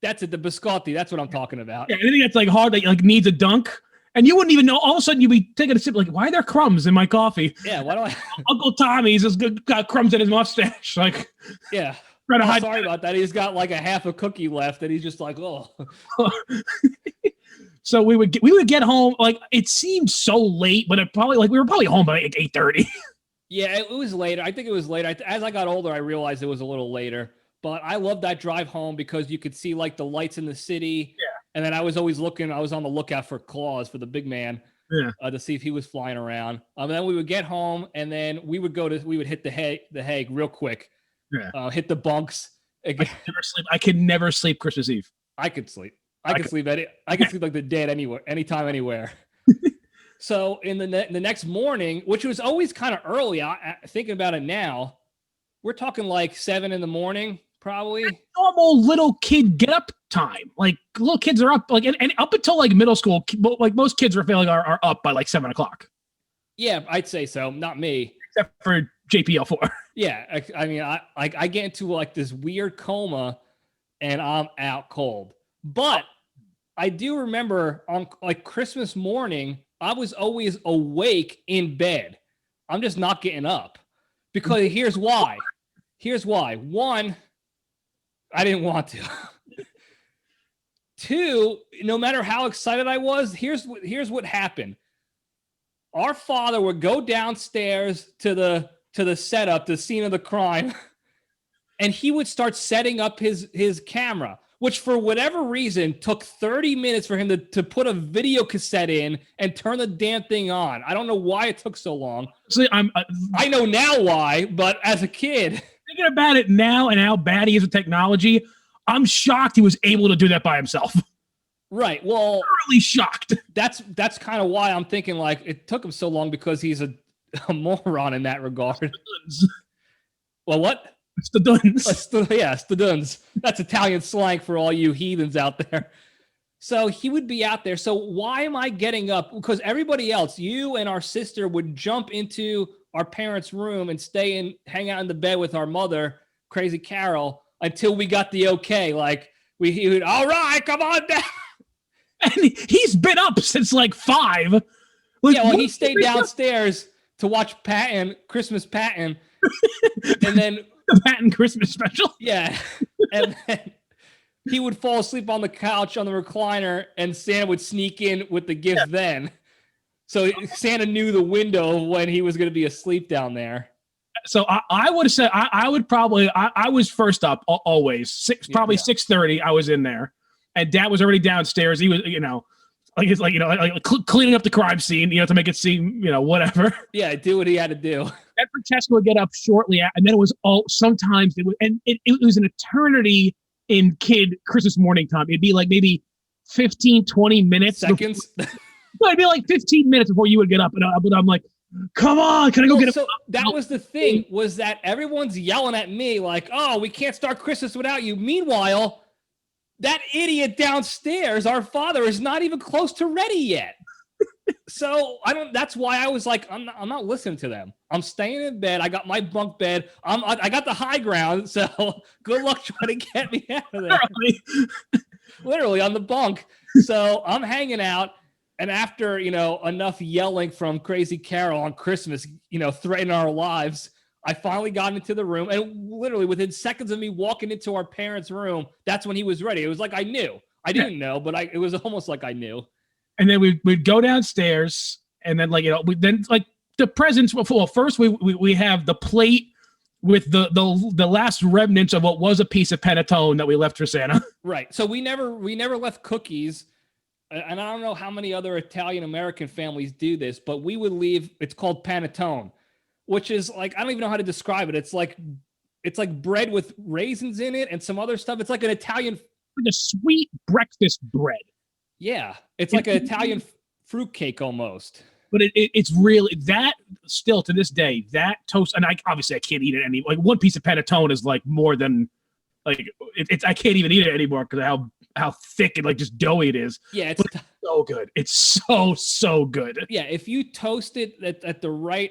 That's it. The biscotti. That's what I'm talking about. Yeah, anything that's like hard that like needs a dunk. And you wouldn't even know. All of a sudden, you'd be taking a sip. Like, why are there crumbs in my coffee? Yeah, why do I? Uncle Tommy's has got crumbs in his mustache. Like, yeah. Sorry about that. He's got like a half a cookie left, and he's just like, oh. So we would get home. Like, it seemed so late, but we were probably home by like 8:30. Yeah, it was later. I think it was later. As I got older, I realized it was a little later. But I loved that drive home because you could see like the lights in the city. Yeah. And then I was always looking. I was on the lookout for Claus, for the big man, to see if he was flying around. And then we would get home, and then we would hit the Hague real quick. Yeah. Hit the bunks. Again. I could never sleep Christmas Eve. I could sleep. I could sleep like the dead anywhere, anytime, anywhere. So in the next morning, which was always kind of early, thinking about it now, we're talking like 7 a.m. probably. That's normal little kid get up time. Like little kids are up, like and up until like middle school, like most kids are up by like 7 o'clock. Yeah, I'd say so. Not me, except for JPL4. Yeah, I mean, I get into like this weird coma, and I'm out cold. But I do remember on like Christmas morning, I was always awake in bed. I'm just not getting up because here's why. Here's why. One, I didn't want to. Two, no matter how excited I was, here's what happened. Our father would go downstairs to the setup, the scene of the crime, and he would start setting up his camera, which for whatever reason took 30 minutes for him to put a video cassette in and turn the damn thing on. I don't know why it took so long. So I know now why, but as a kid, thinking about it now and how bad he is with technology, I'm shocked he was able to do that by himself. Right. Well, really shocked. That's kind of why I'm thinking like it took him so long because he's a moron in that regard. Well, what? It's the Duns. Yeah, it's the Duns. That's Italian slang for all you heathens out there. So he would be out there. So why am I getting up? Because everybody else, you and our sister would jump into our parents' room and hang out in the bed with our mother, Crazy Carol, until we got the okay. Like he would, all right, come on down. And he's been up since like 5. Like, yeah, well, he stayed downstairs to watch Christmas Patton, and then the Patton Christmas Special. Yeah, and then he would fall asleep on the couch on the recliner, and Santa would sneak in with the gift then. So Santa knew the window of when he was going to be asleep down there. So I would have said I would probably I was first up always probably 6:30. I was in there, and Dad was already downstairs. He was like cleaning up the crime scene, to make it seem whatever. Yeah, do what he had to do. That Francesca would get up shortly, and then it was sometimes it was an eternity in kid Christmas morning time. It'd be like maybe 15-20 minutes seconds. It'd be like 15 minutes before you would get up, and I'm like, come on, can I go get so that was the thing, was that everyone's yelling at me like, oh, we can't start Christmas without you. Meanwhile, that idiot downstairs, our father, is not even close to ready yet. So that's why I was like, I'm not listening to them. I'm staying in bed. I got my bunk bed. I got the high ground. So good luck trying to get me out of there. Literally on the bunk. So I'm hanging out. And after, enough yelling from Crazy Carol on Christmas, threatening our lives, I finally got into the room. And literally within seconds of me walking into our parents' room, that's when he was ready. It was like I knew. I didn't know, but it was almost like I knew. And then we'd go downstairs, and then the presents. Well, first we have the plate with the last remnants of what was a piece of panettone that we left for Santa. Right. So we never left cookies. And I don't know how many other Italian American families do this, but we would leave. It's called panettone, which is like, I don't even know how to describe it. It's like bread with raisins in it and some other stuff. It's like an Italian, like a sweet breakfast bread. Yeah, it's like an Italian fruitcake almost. But it's really that still to this day, that toast, and I can't eat it any. Like one piece of panettone is like more than like it's I can't even eat it anymore because of how thick and like just doughy it is. Yeah, it's so good. It's so good. Yeah, if you toast it at the right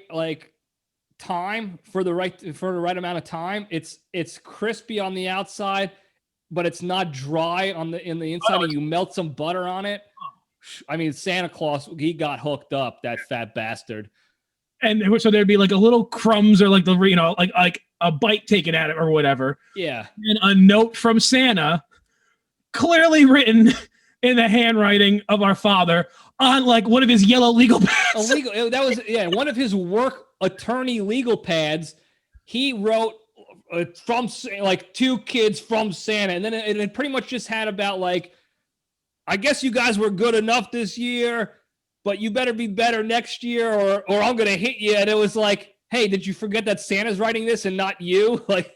time for the right amount of time, it's crispy on the outside, but it's not dry in the inside, and you melt some butter on it. I mean, Santa Claus, he got hooked up, that fat bastard. And so there'd be like a little crumbs or like like a bite taken at it or whatever. Yeah. And a note from Santa, clearly written in the handwriting of our father on like one of his yellow legal pads. One of his work attorney legal pads. He wrote from like 2 kids from Santa, and then it pretty much just had about like, I guess you guys were good enough this year, but you better be better next year or I'm going to hit you. And it was like, hey, did you forget that Santa's writing this and not you? Like,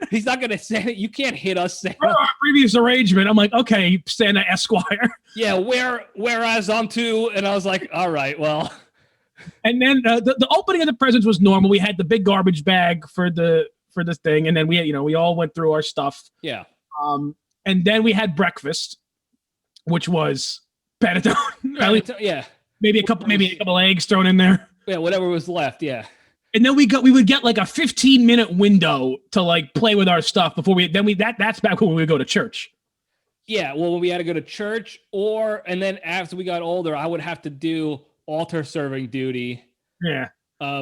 he's not going to say it. You can't hit us, Santa. Our previous arrangement, I'm like, okay, Santa Esquire. Yeah, whereas I'm too. And I was like, all right, well. And then the opening of the presents was normal. We had the big garbage bag for this thing. And then we all went through our stuff. Yeah. And then we had breakfast, which was panettone. Yeah. Maybe a couple eggs thrown in there. Yeah, whatever was left. Yeah. And then we would get like a 15-minute window to like play with our stuff before that's back when we would go to church. Yeah, well, when we had to go to church, and then after we got older, I would have to do altar serving duty. Yeah.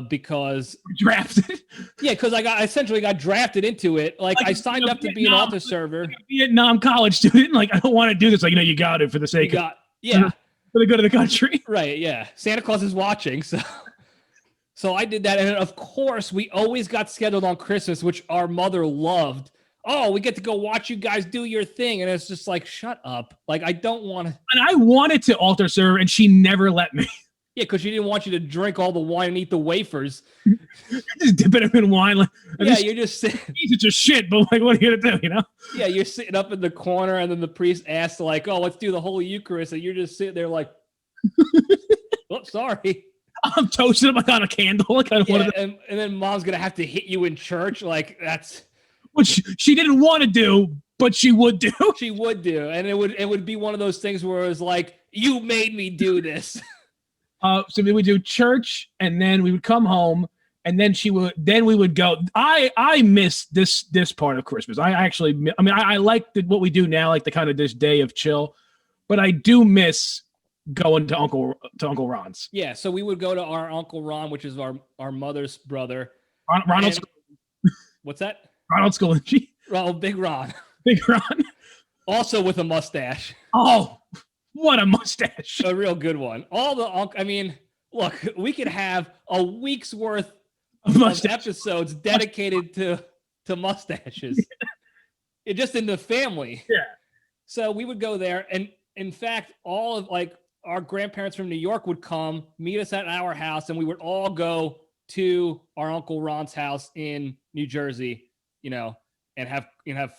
Because drafted. Yeah, because I essentially got drafted into it. Like I signed up to be an altar server. Like a Vietnam college student. Like, I don't want to do this. Like, you got it for the sake of for the good of the country. Right. Yeah. Santa Claus is watching. So I did that. And of course, we always got scheduled on Christmas, which our mother loved. Oh, we get to go watch you guys do your thing. And it's just like, shut up. Like, I don't want to. And I wanted to altar serve, and she never let me. Yeah, because she didn't want you to drink all the wine and eat the wafers. Just dip it in wine. Like, you're just sitting. It's just shit, but like, what are you going to do, Yeah, you're sitting up in the corner, and then the priest asks, like, oh, let's do the Holy Eucharist. And you're just sitting there like, oh, sorry. I'm toasting them like on a candle. Like, and then mom's going to have to hit you in church. Like, that's. Which she didn't want to do, but she would do. She would do. And it would be one of those things where it was like, you made me do this. So we would do church, and then we would come home, and then we would go. I miss this part of Christmas. I like what we do now, like the kind of this day of chill, but I do miss going to Uncle Ron's. Yeah, so we would go to our Uncle Ron, which is our mother's brother. Ronald. What's that? Ronald Scalinci. Oh, Big Ron. Big Ron. Also with a mustache. Oh. What a mustache. A real good one. Look, we could have a week's worth of episodes dedicated to mustaches. Just in the family. Yeah. So we would go there. And in fact, all of like our grandparents from New York would come meet us at our house, and we would all go to our Uncle Ron's house in New Jersey, and have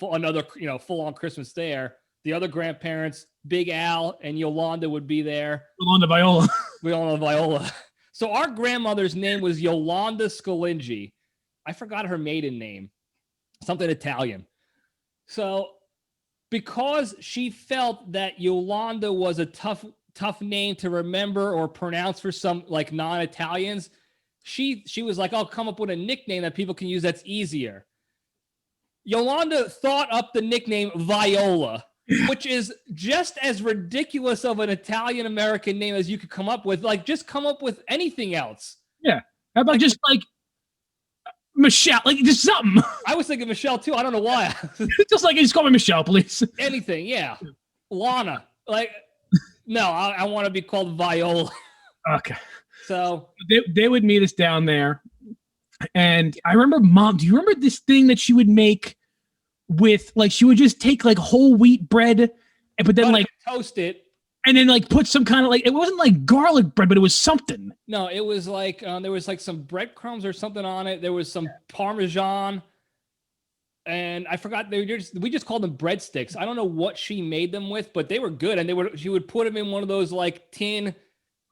another full on Christmas there. The other grandparents, Big Al and Yolanda, would be there. Yolanda Viola. Yolanda Viola. So our grandmother's name was Yolanda Scalinci. I forgot her maiden name. Something Italian. So because she felt that Yolanda was a tough name to remember or pronounce for some like non-Italians, she was like, I'll come up with a nickname that people can use that's easier. Yolanda thought up the nickname Viola, which is just as ridiculous of an Italian-American name as you could come up with. Like, just come up with anything else. Yeah. How about just like Michelle? Like, just something. I was thinking Michelle, too. I don't know why. Just like, just call me Michelle, please. Anything, yeah. Lana. Like, no, I want to be called Viola. Okay. So they would meet us down there. And I remember, Mom, do you remember this thing that she would make with, like, she would just take like whole wheat bread, but then like toast it, and then like put some kind of like, it wasn't like garlic bread, but it was something. No, it was like there was like some breadcrumbs or something on it. There was some Parmesan, and I forgot we just called them breadsticks. I don't know what she made them with, but they were good, and she would put them in one of those like tin,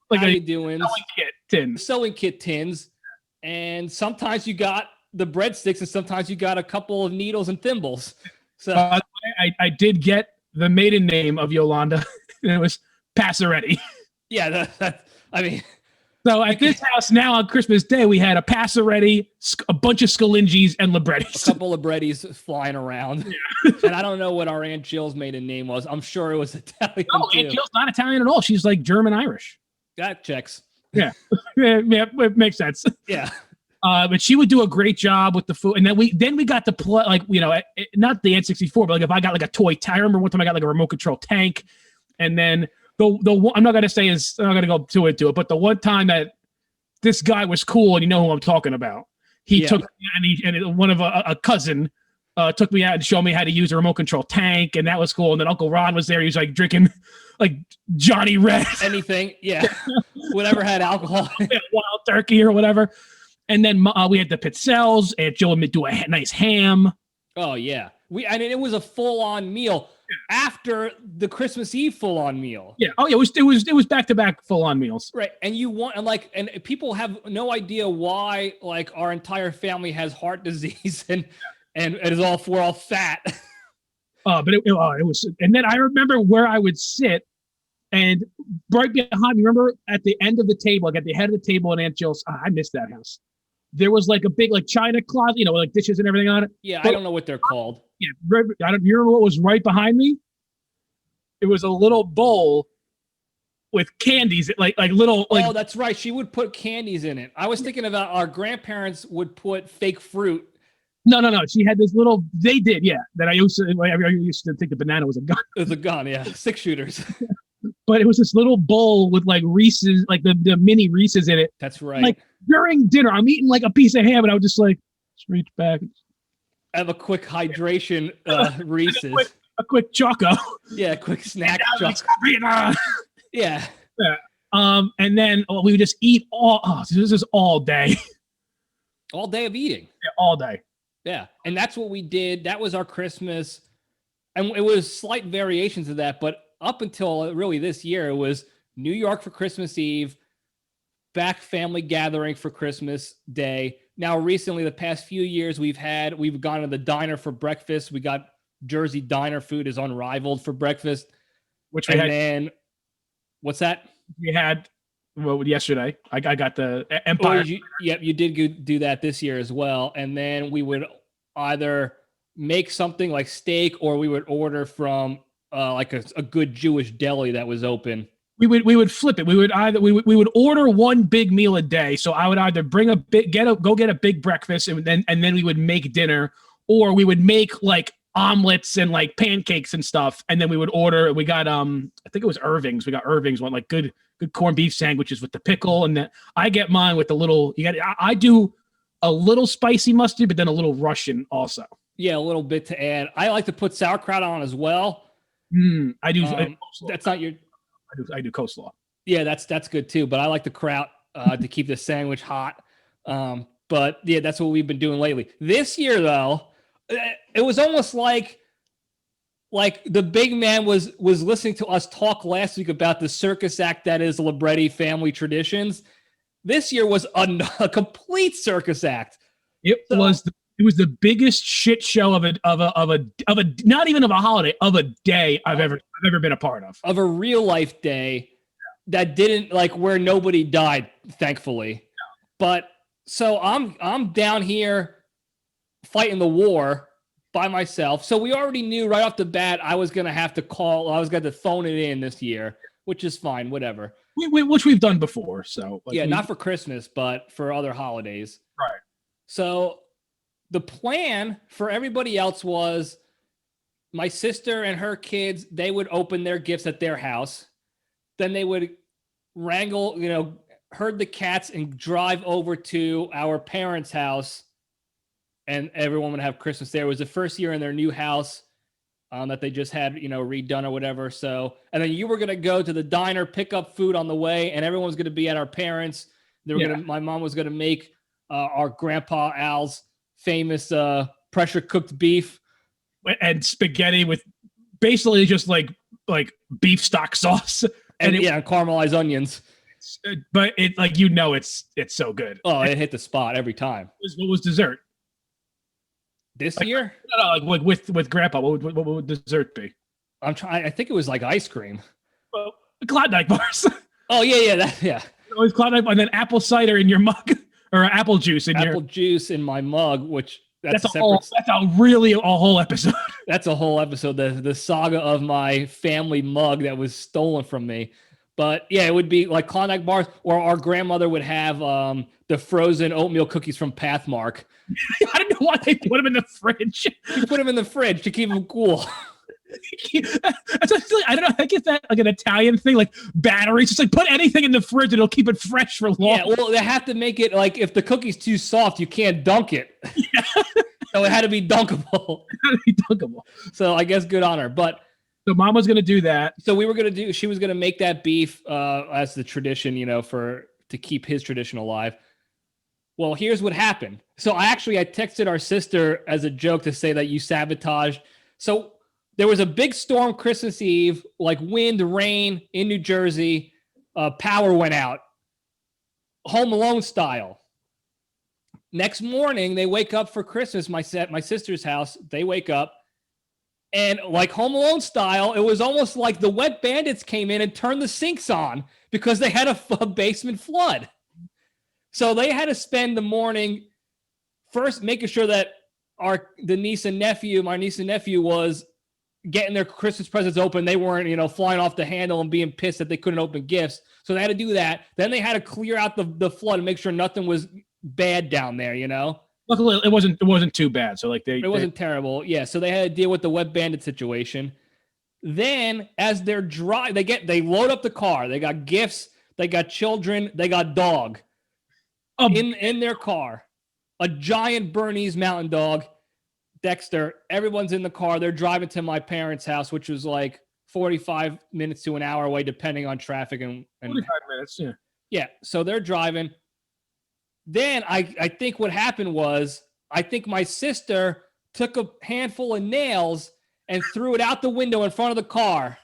like how you doing sewing kit tins, and sometimes you got the breadsticks, and sometimes you got a couple of needles and thimbles. So I did get the maiden name of Yolanda, and it was Passeretti. Yeah, I mean. So at this house now on Christmas Day, we had a Passeretti, a bunch of Scalincis, and Librettis. A couple of Librettis flying around. Yeah. And I don't know what our Aunt Jill's maiden name was. I'm sure it was Italian. No, Aunt Jill's not Italian at all. She's like German-Irish. That checks. Yeah. Yeah, it makes sense. Yeah. But she would do a great job with the food. And then we got to play, like, not the N64, but like if I got like a toy tank. I remember one time I got like a remote control tank. And then the one, I'm not going to go too into it, but the one time that this guy was cool, and you know who I'm talking about, he took me, and one of a cousin took me out and showed me how to use a remote control tank. And that was cool. And then Uncle Ron was there. He was like drinking like Johnny Red. Anything. Yeah. Whatever had alcohol. Wild turkey or whatever. And then we had the pizzelles, and Joe would do a nice ham. Oh yeah, it was a full-on meal after the Christmas Eve full-on meal. Yeah. Oh yeah, it was back-to-back full-on meals. Right, and and people have no idea why like our entire family has heart disease and we're all fat. But it was, and then I remember where I would sit, and right behind me. Remember at the end of the table, like at the head of the table in Aunt Jill's. I missed that house. There was like a big like china closet, like dishes and everything on it. Yeah, but I don't know what they're called. Yeah, you remember what was right behind me? it was a little bowl with candies, like little. Like, oh, that's right. She would put candies in it. I was thinking about our grandparents would put fake fruit. No. She had this little. They did, yeah. That I used to think the banana was a gun. It was a gun, yeah. 6-shooters. But it was this little bowl with like Reese's, like the mini Reese's in it. That's right. Like during dinner, I'm eating like a piece of ham, and I would just like reach back. Have a quick hydration Reese's. A quick choco. Yeah, a quick snack choco. Yeah. And then we would just eat so this is all day. All day of eating. Yeah, all day. Yeah. And that's what we did. That was our Christmas. And it was slight variations of that, but up until really this year, it was New York for Christmas Eve, back family gathering for Christmas Day. Now, recently, the past few years, we've gone to the diner for breakfast. We got Jersey diner food is unrivaled for breakfast. Which we had. Then, what's that? We had, yesterday. I got the Empire. You did do that this year as well. And then we would either make something like steak, or we would order from like a good Jewish deli that was open. We would flip it. We would order one big meal a day. So I would either bring go get a big breakfast, and then we would make dinner, or we would make like omelets and like pancakes and stuff. And then we would order. We got I think it was Irving's. We got Irving's one, like good corned beef sandwiches with the pickle, and then I get mine with the little. I do a little spicy mustard, but then a little Russian also. Yeah, a little bit to add. I like to put sauerkraut on as well. I do. That's not your. I do coleslaw. Yeah, that's good too. But I like the kraut to keep the sandwich hot. But yeah, that's what we've been doing lately. This year, though, it was almost like the big man was listening to us talk last week about the circus act that is Libretti family traditions. This year was a complete circus act. It was the biggest shit show of a not even of a holiday, of a day I've ever been a part of. Of a real life day that didn't where nobody died, thankfully. Yeah. But so I'm down here fighting the war by myself. So we already knew right off the bat I was gonna have to phone it in this year, which is fine, whatever. Which we've done before. So not for Christmas, but for other holidays. Right. So the plan for everybody else was my sister and her kids, they would open their gifts at their house. Then they would wrangle, herd the cats and drive over to our parents' house, and everyone would have Christmas there. It was the first year in their new house that they just had, redone or whatever. So, and then you were going to go to the diner, pick up food on the way, and everyone was going to be at our parents'. My mom was going to make our grandpa Al's famous pressure cooked beef and spaghetti with basically just like beef stock sauce and caramelized onions. But it's so good. Oh, it hit the spot every time. What was dessert this year? No, with grandpa. What would dessert be? I think it was like ice cream. Well, Klondike bars. Oh yeah. It was Klondike, and then apple cider in your mug. Or apple juice in my mug, which that's a whole episode. That's a whole episode. The saga of my family mug that was stolen from me. But yeah, it would be like Klondike bars, or our grandmother would have the frozen oatmeal cookies from Pathmark. I don't know why they put them in the fridge. She put them in the fridge to keep them cool. I don't know. I guess that like an Italian thing, like batteries. Just like put anything in the fridge and it'll keep it fresh for long. Yeah, well, they have to make it like if the cookie's too soft, you can't dunk it. Yeah. So it had to be dunkable. So I guess good on her. But so mom was gonna do that. So she was gonna make that beef as the tradition, to keep his tradition alive. Well, here's what happened. So I texted our sister as a joke to say that you sabotaged. So there was a big storm Christmas Eve, like wind, rain in New Jersey. Power went out. Home Alone style. Next morning, they wake up for Christmas, my sister's house. They wake up. And like Home Alone style, it was almost like the wet bandits came in and turned the sinks on because they had a basement flood. So they had to spend the morning first making sure that my niece and nephew was getting their Christmas presents open. They weren't, flying off the handle and being pissed that they couldn't open gifts. So they had to do that. Then they had to clear out the flood and make sure nothing was bad down there, Luckily, it wasn't too bad. So like it wasn't terrible. Yeah. So they had to deal with the wet bandit situation. Then as they're they load up the car. They got gifts. They got children. They got dog in their car. A giant Bernese Mountain Dog. Dexter, everyone's in the car. They're driving to my parents' house, which was like 45 minutes to an hour away, depending on traffic. And 45 minutes, yeah. Yeah, so they're driving. Then I think what happened was, I think my sister took a handful of nails and threw it out the window in front of the car.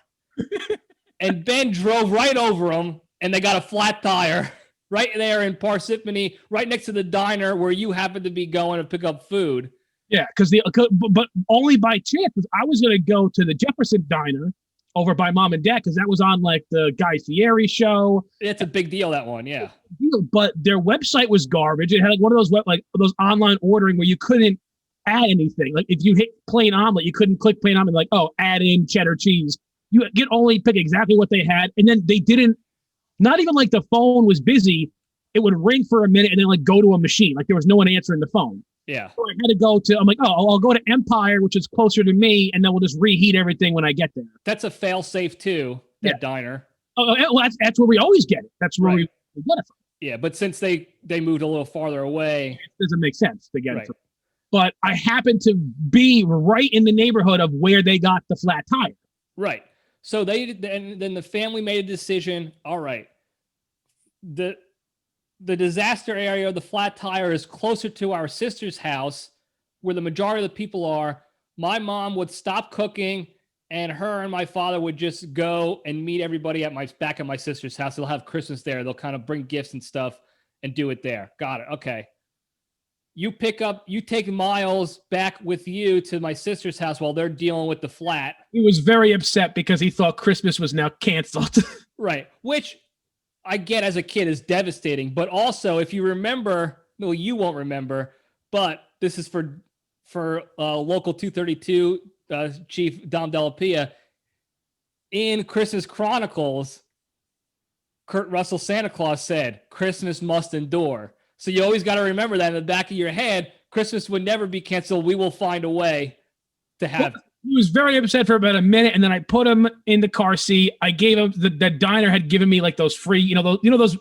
And Ben drove right over them, and they got a flat tire right there in Parsippany, right next to the diner where you happened to be going to pick up food. Yeah, but only by chance, because I was going to go to the Jefferson Diner over by Mom and Dad, because that was on like the Guy Fieri show. It's a big deal, that one, yeah. But their website was garbage. It had like one of those those online ordering where you couldn't add anything. Like if you hit plain omelet, you couldn't click plain omelet, like, oh, add in cheddar cheese. You could only pick exactly what they had, and then they didn't. Not even like the phone was busy. It would ring for a minute and then like go to a machine. Like there was no one answering the phone. Yeah. So I had to go to, I'm like, I'll go to Empire, which is closer to me, and then we'll just reheat everything when I get there. That's a fail safe too, that diner. Oh, well, that's where we always get it. That's where we get it from. Yeah, but since they moved a little farther away. It doesn't make sense to get it from. But I happened to be right in the neighborhood of where they got the flat tire. Right. So then the family made a decision, all right, the disaster area of the flat tire is closer to our sister's house where the majority of the people are. My mom would stop cooking and her and my father would just go and meet everybody back at my sister's house. They'll have Christmas there. They'll kind of bring gifts and stuff and do it there. Got it. Okay. You take Miles back with you to my sister's house while they're dealing with the flat. He was very upset because he thought Christmas was now canceled. Right. Which I get as a kid is devastating, but also if you remember, no, you won't remember, but this is for local 232 Chief Dom Delapia. In Christmas Chronicles, Kurt Russell Santa Claus said, "Christmas must endure." So you always got to remember that in the back of your head. Christmas would never be canceled. We will find a way to have it. He was very upset for about a minute, and then I put him in the car seat. I gave him the diner had given me like those free, those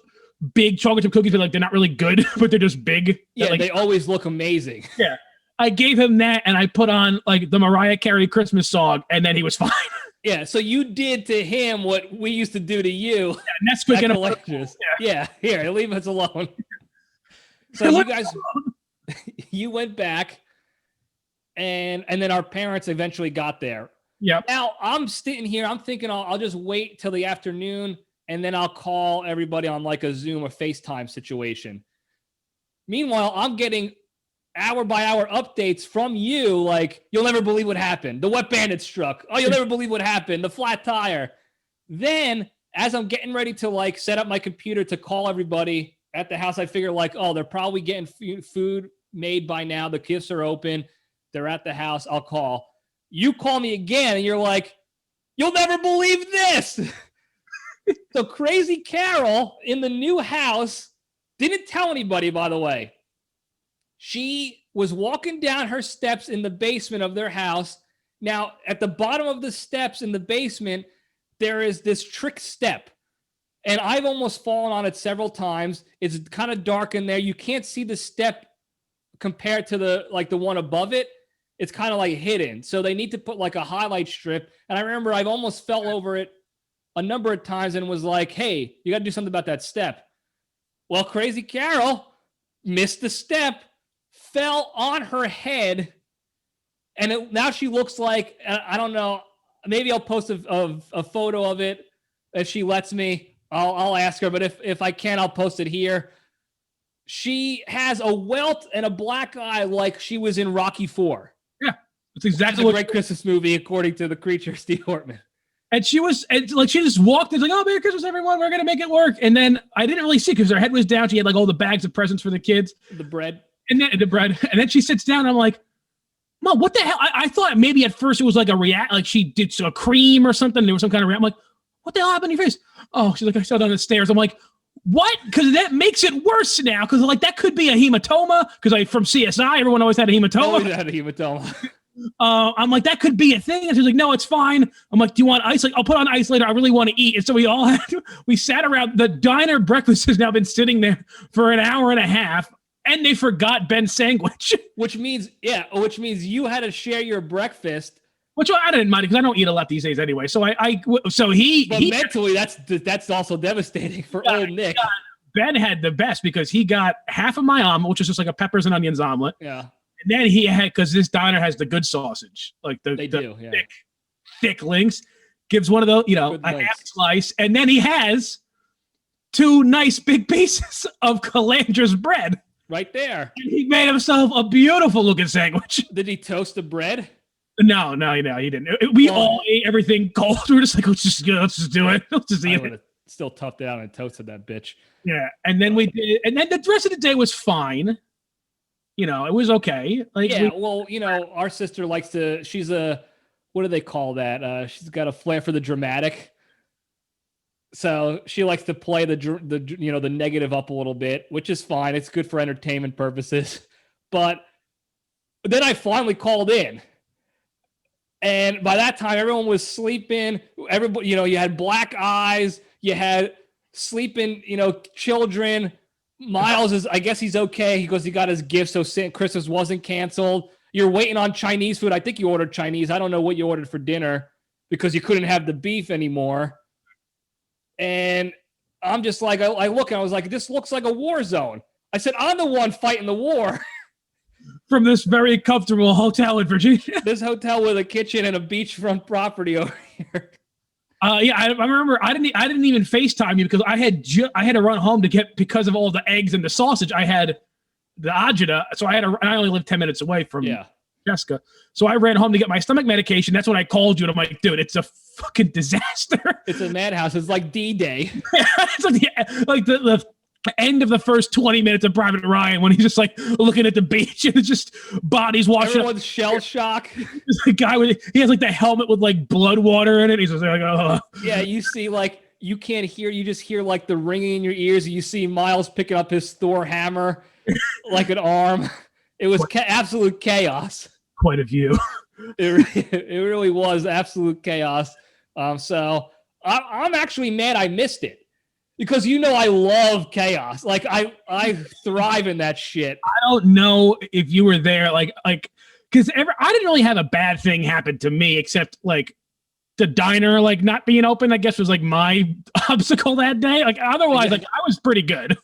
big chocolate chip cookies, but like they're not really good, but they're just big. Yeah, they always look amazing. Yeah, I gave him that, and I put on like the Mariah Carey Christmas song, and then he was fine. Yeah, so you did to him what we used to do to you. Yeah, Nesquik and collectors. Yeah, here, leave us alone. So you guys, you went back. And then our parents eventually got there. Yeah. Now I'm sitting here. I'm thinking I'll just wait till the afternoon and then I'll call everybody on like a Zoom or FaceTime situation. Meanwhile, I'm getting hour by hour updates from you. Like, you'll never believe what happened. The wet bandit struck. Oh, you'll never believe what happened. The flat tire. Then as I'm getting ready to like set up my computer to call everybody at the house, I figure like, oh, they're probably getting food made by now. The gifts are open. They're at the house. I'll call. You call me again, and you're like, "You'll never believe this." So Crazy Carol in the new house didn't tell anybody, by the way. She was walking down her steps in the basement of their house. Now, at the bottom of the steps in the basement, there is this trick step. And I've almost fallen on it several times. It's kind of dark in there. You can't see the step compared to the one above it. It's kind of like hidden. So they need to put like a highlight strip. And I remember I've almost fell over it a number of times and was like, hey, you got to do something about that step. Well, Crazy Carol missed the step, fell on her head. And now she looks like, I don't know, maybe I'll post a photo of it if she lets me. I'll ask her, but if I can, I'll post it here. She has a welt and a black eye like she was in Rocky IV. Yeah, that's exactly what. Great Christmas movie, according to the creature, Steve Hortman. And she just walked. It's like, oh, Merry Christmas, everyone. We're gonna make it work. And then I didn't really see because her head was down. She had like all the bags of presents for the kids, the bread, and then she sits down. And I'm like, Mom, what the hell? I thought maybe at first it was like a react, like she did a cream or something. There was some kind of react. I'm like, what the hell happened to your face? Oh, she's like, I saw down the stairs. I'm like, what? Because that makes it worse now. Because like that could be a hematoma. Because from CSI, everyone always had a hematoma. Always had a hematoma. I'm like, that could be a thing. And she's like, no, it's fine. I'm like, do you want ice? Like, I'll put on ice later. I really want to eat. And so we sat around. The diner breakfast has now been sitting there for an hour and a half. And they forgot Ben's sandwich. Which means you had to share your breakfast. Which I didn't mind because I don't eat a lot these days anyway. So But mentally, that's also devastating for old Nick. Ben had the best because he got half of my omelet, which is just like a peppers and onions omelet. Yeah. And then he had, because this diner has the good sausage, like the thick links, gives one of those, a half slice, and then he has 2 nice big pieces of Calandra's bread. Right there. And he made himself a beautiful looking sandwich. Did he toast the bread? No, he didn't. We all ate everything cold. We were just like, let's just do it. Let's just eat it. Still toughed it out and toasted that bitch. Yeah. And then we did, and then the rest of the day was fine. It was okay. Like, our sister likes to, she's what do they call that? She's got a flair for the dramatic. So she likes to play the negative up a little bit, which is fine. It's good for entertainment purposes. But then I finally called in. And by that time, everyone was sleeping. Everybody, you had black eyes. You had sleeping, children. Miles I guess he's okay. He goes, he got his gift, so Christmas wasn't canceled. You're waiting on Chinese food. I think you ordered Chinese. I don't know what you ordered for dinner because you couldn't have the beef anymore. And I'm just like, I look and I was like, this looks like a war zone. I said, I'm the one fighting the war. From this very comfortable hotel in Virginia. This hotel with a kitchen and a beachfront property over here. I remember I didn't even FaceTime you because I had to run home because of all the eggs and the sausage. I had the agita, so I only lived 10 minutes away from Jessica. So I ran home to get my stomach medication. That's when I called you and I'm like, dude, it's a fucking disaster. It's a madhouse. It's like D-Day. It's like the end of the first 20 minutes of Private Ryan when he's just like looking at the beach and it's just bodies washing. Everyone's shell shock. The guy he has like the helmet with like blood water in it. He's just like, oh. Yeah, you see like you can't hear. You just hear like the ringing in your ears. You see Miles picking up his Thor hammer like an arm. It was absolute chaos. Quite a view. It really was absolute chaos. So I'm actually mad I missed it. Because I love chaos. Like I thrive in that shit. I don't know if you were there, because I didn't really have a bad thing happen to me except like the diner like not being open. I guess was like my obstacle that day. Like otherwise, like I was pretty good.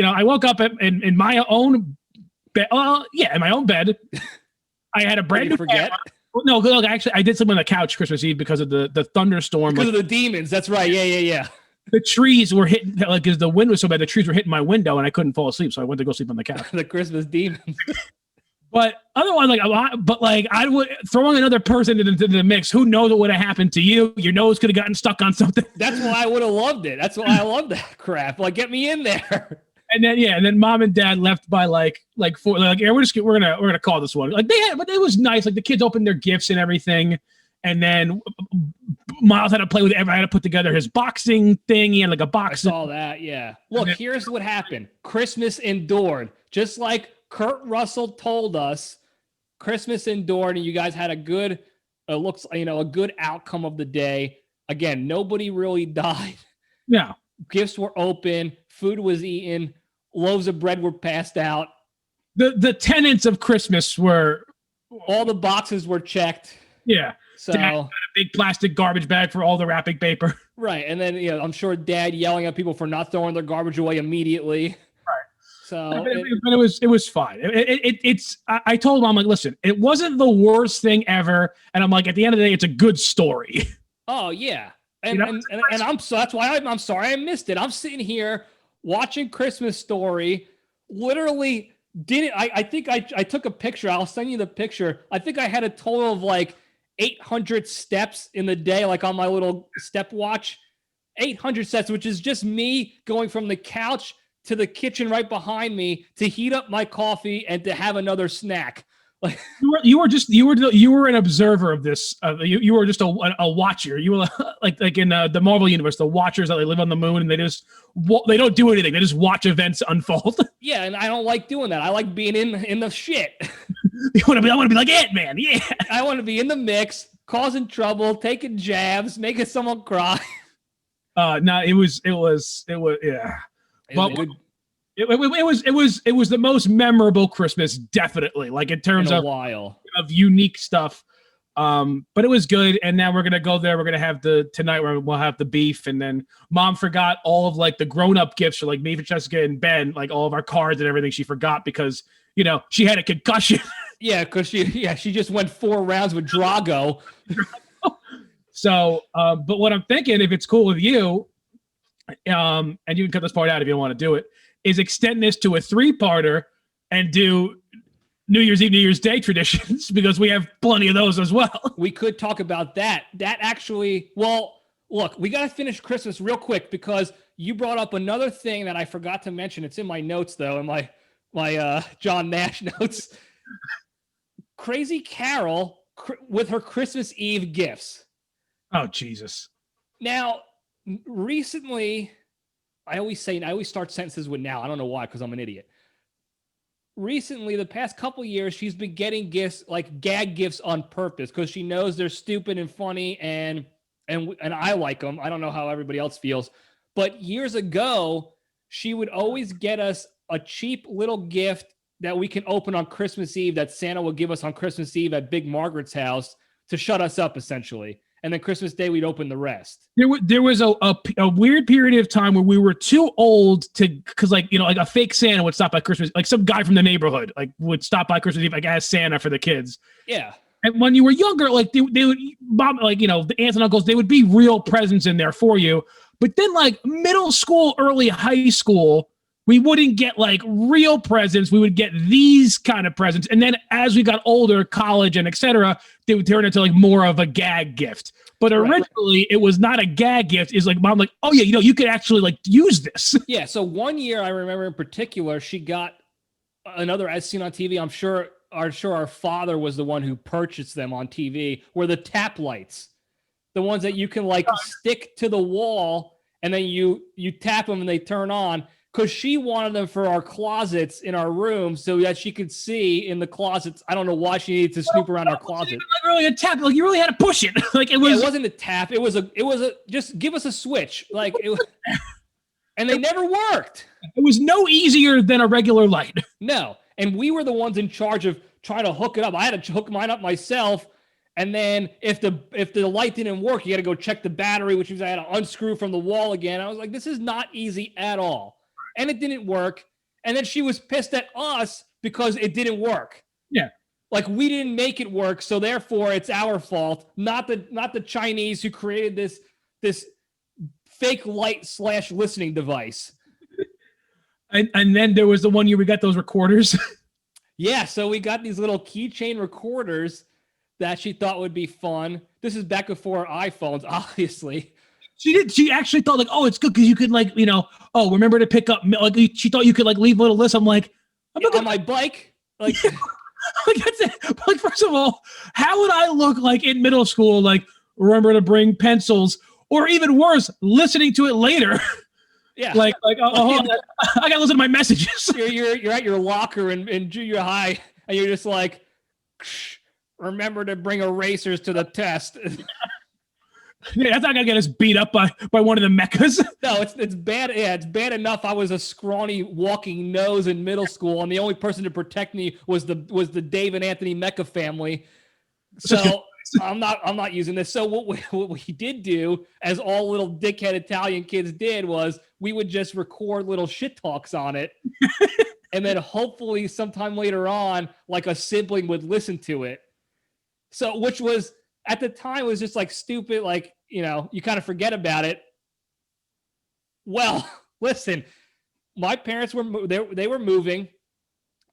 I woke up in my own bed. In my own bed. I had a brand new. Forget. No, look, actually, I did sleep on the couch Christmas Eve because of the thunderstorm. Because of the demons. That's right. Yeah. The trees were hitting, like, because the wind was so bad, the trees were hitting my window and I couldn't fall asleep. So I went to go sleep on the couch. The Christmas demons. But otherwise, I would throwing another person into the mix. Who knows what would have happened to you? Your nose could have gotten stuck on something. That's why I would have loved it. That's why I love that crap. Like, get me in there. And then mom and dad left by like 4. Like, yeah, we're gonna call this one. Like but it was nice. Like the kids opened their gifts and everything. And then Miles had to play with I had to put together his boxing thing. He had like a box. I saw that. Yeah. Look, here's what happened. Christmas endured. Just like Kurt Russell told us, Christmas endured, and you guys had a good outcome of the day. Again, nobody really died. Yeah. Gifts were open. Food was eaten. Loaves of bread were passed out. The tenets of Christmas were. All the boxes were checked. Yeah. So Dad had a big plastic garbage bag for all the wrapping paper. Right. And then, I'm sure Dad yelling at people for not throwing their garbage away immediately. Right. So but it was fine. I told Mom, like, listen, it wasn't the worst thing ever. And I'm like, at the end of the day, it's a good story. Oh yeah. And that's why I'm sorry I missed it. I'm sitting here watching Christmas Story. Literally I think I took a picture. I'll send you the picture. I think I had a total of like 800 steps in the day, like on my little stepwatch. 800 steps, which is just me going from the couch to the kitchen right behind me to heat up my coffee and to have another snack. Like you were an observer of this. You were just a watcher. You were like in the Marvel universe, the watchers that they live on the moon and they don't do anything. They just watch events unfold. Yeah, and I don't like doing that. I like being in the shit. I want to be like Ant-Man. Yeah, I want to be in the mix, causing trouble, taking jabs, making someone cry. No, it was yeah. But it was the most memorable Christmas, definitely. Like in terms of unique stuff. But it was good. And now we're gonna go there. We're gonna have tonight where we'll have the beef, and then Mom forgot all of like the grown-up gifts for like me, for Jessica, and Ben, like all of our cards and everything. She forgot because she had a concussion. Yeah, because she just went 4 rounds with Drago. So, but what I'm thinking, if it's cool with you, and you can cut this part out if you don't want to do it, is extend this to a 3-parter and do New Year's Eve, New Year's Day traditions, because we have plenty of those as well. We could talk about that. That actually, well, look, we got to finish Christmas real quick because you brought up another thing that I forgot to mention. It's in my notes, though, in my John Nash notes. Crazy Carol with her Christmas Eve gifts. Oh, Jesus. Now, recently, I always start sentences with now. I don't know why, because I'm an idiot. Recently, the past couple years, she's been getting gifts, like gag gifts on purpose, because she knows they're stupid and funny, and I like them. I don't know how everybody else feels. But years ago, she would always get us a cheap little gift that we can open on Christmas Eve that Santa would give us on Christmas Eve at Big Margaret's house to shut us up, essentially. And then Christmas Day, we'd open the rest. There was a weird period of time where we were too old because like a fake Santa would stop by Christmas, like some guy from the neighborhood like would stop by Christmas Eve, like as Santa for the kids. Yeah. And when you were younger, like they would, mom, like the aunts and uncles, they would be real presents in there for you. But then like middle school, early high school, we wouldn't get like real presents. We would get these kind of presents. And then as we got older, college and etc., they would turn into like more of a gag gift. But originally it was not a gag gift. It's like Mom like, oh yeah, you could actually like use this. Yeah. So one year I remember in particular, she got another as seen on TV. I'm sure our father was the one who purchased them on TV, were the tap lights. The ones that you can like stick to the wall and then you tap them and they turn on. Because she wanted them for our closets in our room so that she could see in the closets. I don't know why she needed to snoop around our closet. Like really a tap. Like you really had to push it. Like it wasn't a tap. It was a just give us a switch. Like it was, and they never worked. It was no easier than a regular light. No. And we were the ones in charge of trying to hook it up. I had to hook mine up myself. And then if the light didn't work, you got to go check the battery, which means I had to unscrew from the wall again. I was like, this is not easy at all. And it didn't work. And then she was pissed at us because it didn't work. Yeah. Like we didn't make it work. So therefore it's our fault, not the Chinese who created this fake light / listening device. And then there was the one year we got those recorders. Yeah. So we got these little keychain recorders that she thought would be fun. This is back before iPhones, obviously. She actually thought like, oh, it's good because you could like, remember to pick up. Like she thought you could like leave a little list. I'm like, on my bike. Like, that's it. Like, first of all, how would I look like in middle school? Like, remember to bring pencils, or even worse, listening to it later. Yeah. Like, I gotta listen to my messages. You're at your locker in junior high, and you're just like, remember to bring erasers to the test. Yeah, that's not gonna get us beat up by one of the mechas. No, it's bad. Yeah, it's bad enough. I was a scrawny walking nose in middle school, and the only person to protect me was the Dave and Anthony Mecha family. So I'm not using this. So what we did do, as all little dickhead Italian kids did, was we would just record little shit talks on it, and then hopefully sometime later on, like a sibling would listen to it. So which was. At the time, it was just like stupid, like, you kind of forget about it. Well, listen, my parents they were moving,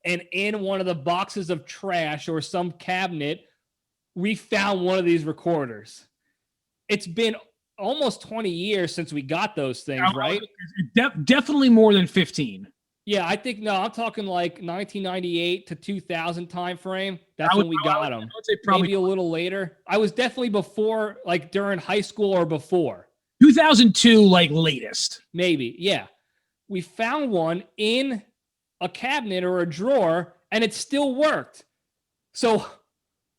and in one of the boxes of trash or some cabinet, we found one of these recorders. It's been almost 20 years since we got those things, right? Definitely more than 15. Yeah, I think no, I'm talking like 1998 to 2000 time frame. That's when we got them. I would say probably maybe a little later. I was definitely before, like during high school or before. 2002, like latest. Maybe, yeah. We found one in a cabinet or a drawer, and it still worked. So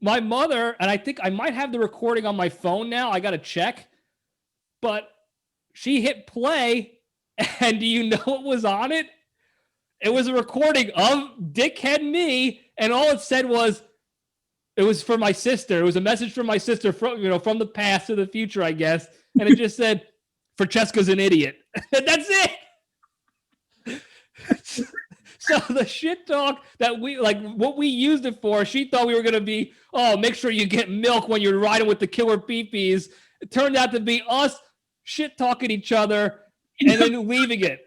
my mother, and I think I might have the recording on my phone now. I got to check, but she hit play, and do you know what was on it? It was a recording of Dickhead Me, and all it said was, it was for my sister. It was a message from my sister from, from the past to the future, I guess. And it just said, Francesca's an idiot. And that's it. So the shit talk that we, like what we used it for, she thought we were going to be, oh, make sure you get milk when you're riding with the killer peepees. It turned out to be us shit talking each other and then leaving it.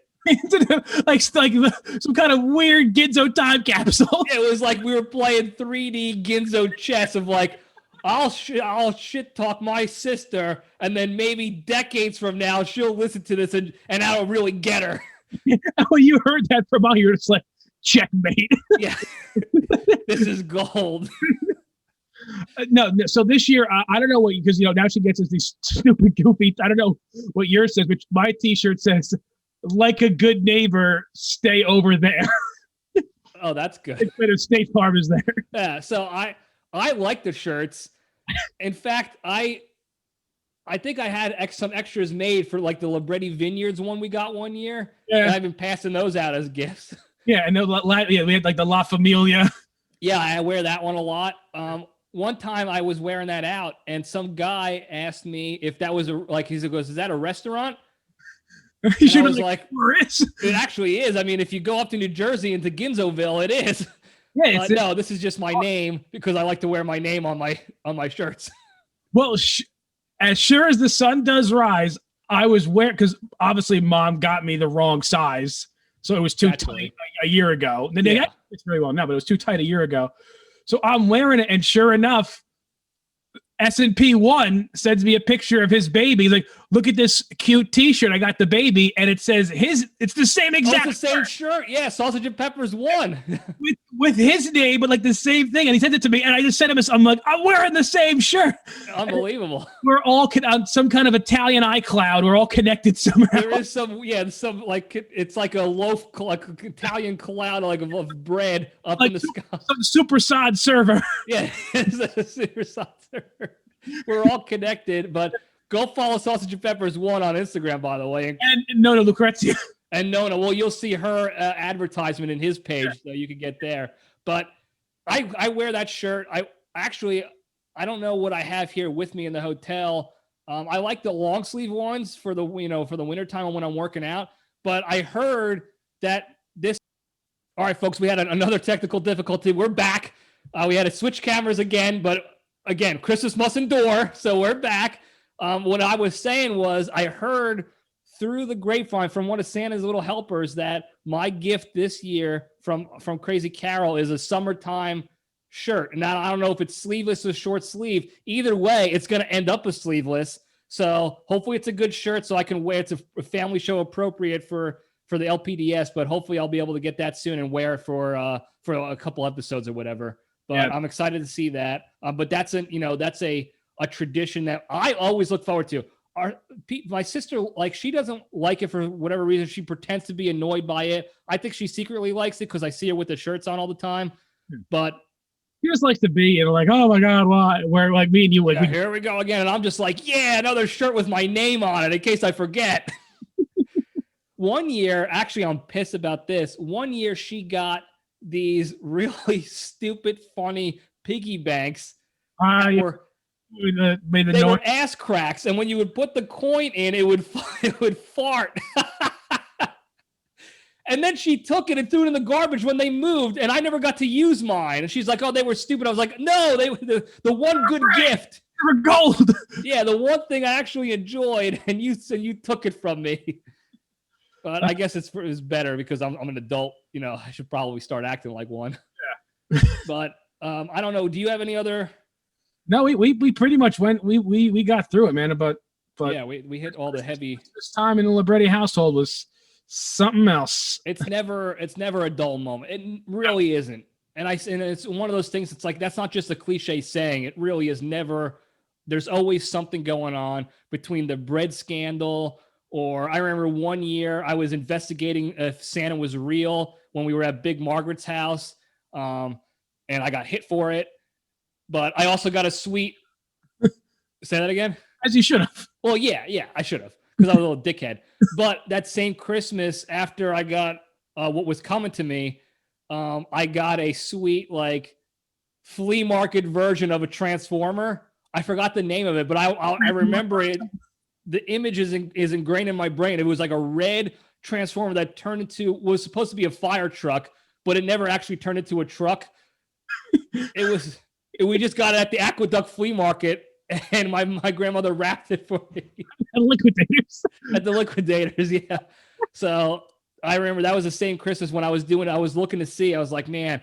like some kind of weird Ginzo time capsule. It was like we were playing 3D Ginzo chess of like, I'll shit talk my sister, and then maybe decades from now she'll listen to this and I'll really get her. Oh, you heard that from all, you're just like, checkmate. Yeah, this is gold. No, so this year, I don't know what, because now she gets us these stupid goofy, I don't know what yours says, but my t-shirt says, like a good neighbor, stay over there. Oh, that's good. Instead of State Farm is there. Yeah, so I like the shirts. In fact, I think I had some extras made for like the Libretti Vineyards one we got one year. Yeah, and I've been passing those out as gifts. Yeah, and we had like the La Familia. Yeah, I wear that one a lot. One time I was wearing that out, and some guy asked me if that was he goes, "Is that a restaurant?" You should be like, it actually is. I mean, if you go up to New Jersey into Ginzoville, it is. Yeah, no, this is just my name because I like to wear my name on my shirts. Well, as sure as the sun does rise, I was wearing, because obviously Mom got me the wrong size, so it was too tight a year ago. Then it's very well now, but it was too tight a year ago. So I'm wearing it, and sure enough, S&P 1 sends me a picture of his baby. He's like, look at this cute t-shirt. I got the baby, and it says it's the same exact it's the same shirt. Yeah, Sausage and Peppers 1. with his name, but like the same thing. And he sent it to me, and I just sent him I'm like, I'm wearing the same shirt. Unbelievable. We're all on some kind of Italian iCloud. We're all connected somehow. There is some like, it's like a loaf, like an Italian cloud, like of bread up in the sky. Some super sod server. Yeah, it's a super sod server. We're all connected, but go follow Sausage and Peppers 1 on Instagram, by the way. And Nona Lucrezia. And Nona, well, you'll see her advertisement in his page, so you can get there. But I wear that shirt. I don't know what I have here with me in the hotel. I like the long sleeve ones for the wintertime when I'm working out. But I heard that this. All right, folks, we had another technical difficulty. We're back. We had to switch cameras again, but again, Christmas must endure, so we're back. What I was saying was I heard through the grapevine from one of Santa's little helpers that my gift this year from Crazy Carol is a summertime shirt. And now I don't know if it's sleeveless or short sleeve. Either way, it's going to end up a sleeveless. So hopefully it's a good shirt so I can wear it. It's a family show appropriate for the LPDS, but hopefully I'll be able to get that soon and wear it for a couple episodes or whatever. But yeah. I'm excited to see that. But that's a tradition that I always look forward to. My sister, like, she doesn't like it for whatever reason. She pretends to be annoyed by it. I think she secretly likes it because I see her with the shirts on all the time. But she just likes to be like, oh my God, why? Where like me and you, like, here we go again. And I'm just like, yeah, another shirt with my name on it in case I forget. One year, actually, I'm pissed about this. One year she got these really stupid, funny piggy banks. They were ass cracks, and when you would put the coin in, it would fart. And then she took it and threw it in the garbage when they moved, and I never got to use mine. And she's like, "Oh, they were stupid." I was like, "No, they were the one good gift. They were gold." Yeah, the one thing I actually enjoyed, and you took it from me. But I guess it's better because I'm an adult. I should probably start acting like one. Yeah. But I don't know. Do you have any other? No, we pretty much went. We got through it, man. But yeah, we hit all the heavy. This time in the Libretti household was something else. It's never a dull moment. It really isn't. And it's one of those things. It's like, that's not just a cliche saying. It really is never. There's always something going on between the bread scandal, or I remember one year I was investigating if Santa was real when we were at Big Margaret's house. And I got hit for it, but I also got a sweet. Say that again? As you should have. Well, yeah, I should have, because I was a little dickhead. But that same Christmas, after I got what was coming to me, I got a sweet, like, flea market version of a Transformer. I forgot the name of it, but I remember it. The image is ingrained in my brain. It was like a red Transformer that was supposed to be a fire truck, but it never actually turned into a truck. We just got it at the Aqueduct Flea Market, and my grandmother wrapped it for me. At the Liquidators, yeah. So I remember that was the same Christmas when I was looking to see. I was like, man,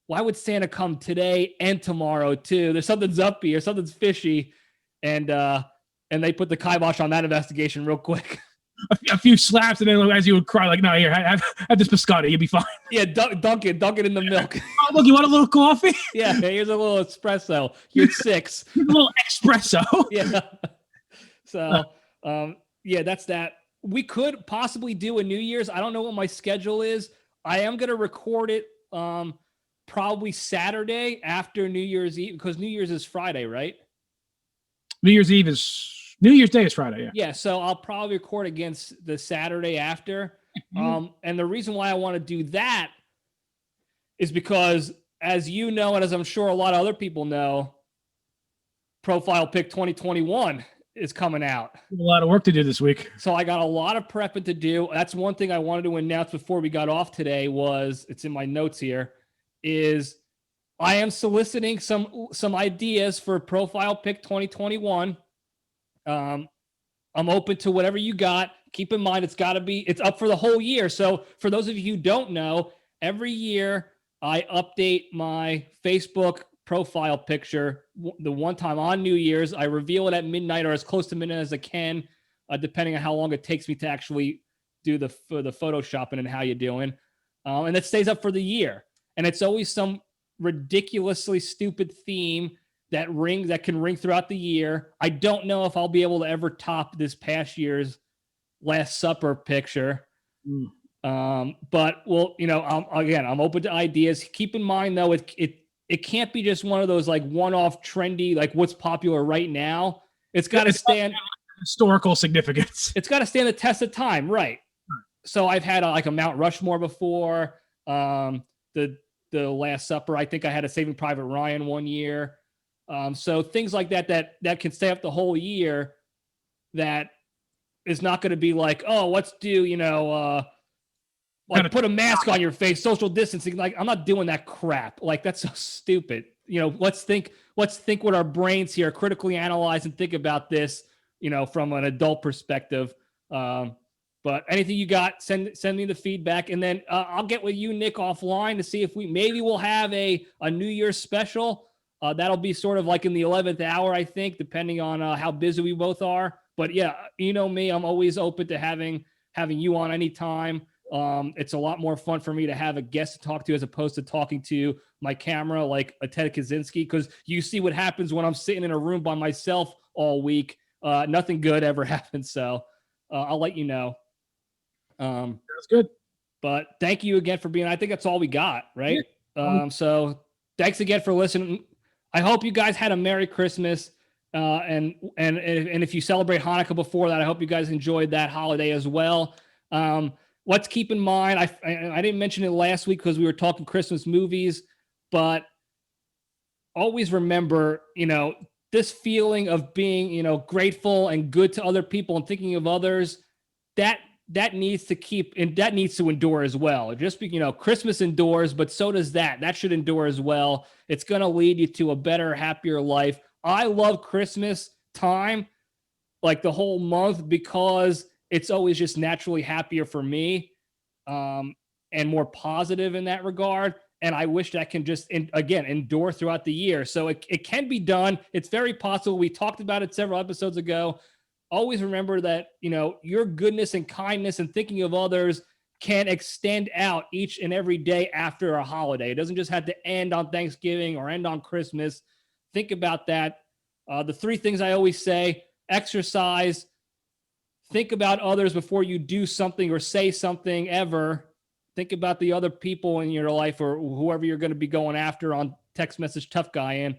why would Santa come today and tomorrow too? There's something's up here, something's fishy. And they put the kibosh on that investigation real quick. A few slaps, and then as you would cry, like, no, here, have this biscotti, you'll be fine. Yeah, dunk it in the milk. Oh, look, you want a little coffee? Yeah, here's a little espresso. You're 6. Here's a little espresso. Yeah. So, yeah, that's that. We could possibly do a New Year's. I don't know what my schedule is. I am going to record it probably Saturday after New Year's Eve, because New Year's is Friday, right? New Year's Day is Friday, yeah. Yeah, so I'll probably record against the Saturday after. And the reason why I want to do that is because, as you know, and as I'm sure a lot of other people know, Profile Pick 2021 is coming out. A lot of work to do this week. So I got a lot of prepping to do. That's one thing I wanted to announce before we got off today it's in my notes here, is I am soliciting some ideas for Profile Pick 2021. I'm open to whatever you got. Keep in mind, it's up for the whole year. So for those of you who don't know, every year I update my Facebook profile picture. The one time on New Year's, I reveal it at midnight or as close to midnight as I can, depending on how long it takes me to actually do the photoshopping and how you're doing. And it stays up for the year. And it's always some ridiculously stupid theme that can ring throughout the year. I don't know if I'll be able to ever top this past year's Last Supper picture. But well, I'm open to ideas. Keep in mind though, it can't be just one of those like one-off trendy, like what's popular right now. It's got to stand historical significance. It's got to stand the test of time, right? So I've had a Mount Rushmore before. The Last Supper. I think I had a Saving Private Ryan one year. So things like that can stay up the whole year. That is not going to be like, oh, let's do, put a mask on your face, social distancing. Like, I'm not doing that crap. Like, that's so stupid. Let's think with our brains here, critically analyze and think about this, from an adult perspective. But anything you got, send me the feedback. And then I'll get with you, Nick, offline to see if we'll have a New Year's special. That'll be sort of like in the 11th hour, I think, depending on how busy we both are. But yeah, you know me, I'm always open to having you on anytime. It's a lot more fun for me to have a guest to talk to as opposed to talking to my camera like a Ted Kaczynski, because you see what happens when I'm sitting in a room by myself all week. Nothing good ever happens. So I'll let you know. That's good. But thank you again for being. I think that's all we got, right? Yeah. So thanks again for listening. I hope you guys had a Merry Christmas. And if you celebrate Hanukkah before that, I hope you guys enjoyed that holiday as well. Let's keep in mind, I didn't mention it last week because we were talking Christmas movies, but always remember, this feeling of being, grateful and good to other people and thinking of others, that needs to endure as well. Just Christmas endures, but so does that. That should endure as well. It's going to lead you to a better, happier life. I love Christmas time, like the whole month, because it's always just naturally happier for me, and more positive in that regard. And I wish that can just, again, endure throughout the year. So it can be done. It's very possible. We talked about it several episodes ago. Always remember that, your goodness and kindness and thinking of others can extend out each and every day after a holiday. It doesn't just have to end on Thanksgiving or end on Christmas. Think about that. The 3 things I always say: exercise, think about others before you do something or say something ever. Think about the other people in your life or whoever you're going to be going after on text message tough guy in.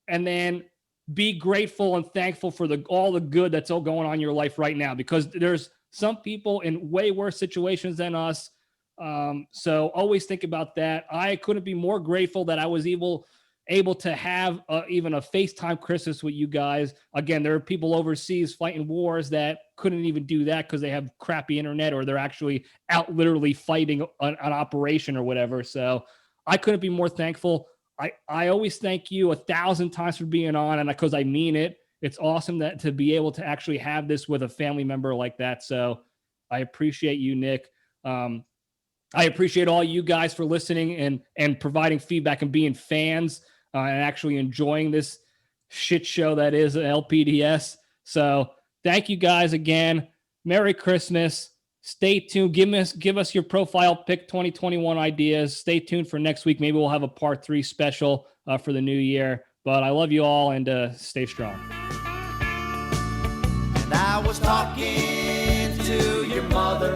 And then be grateful and thankful for all the good that's all going on in your life right now, because there's some people in way worse situations than us. So always think about that. I couldn't be more grateful that I was able to have even a FaceTime Christmas with you guys. Again, there are people overseas fighting wars that couldn't even do that because they have crappy internet, or they're actually out literally fighting an operation or whatever. So I couldn't be more thankful. I always thank you 1,000 times for being on, and because I mean it. It's awesome that to be able to actually have this with a family member like that. So I appreciate you, Nick. I appreciate all you guys for listening and providing feedback and being fans and actually enjoying this shit show that is LPDS. So thank you guys again. Merry Christmas. Stay tuned. Give us your profile pick 2021 ideas. Stay tuned for next week. Maybe we'll have a part 3 special for the new year. But I love you all, and stay strong. And I was talking to your mother.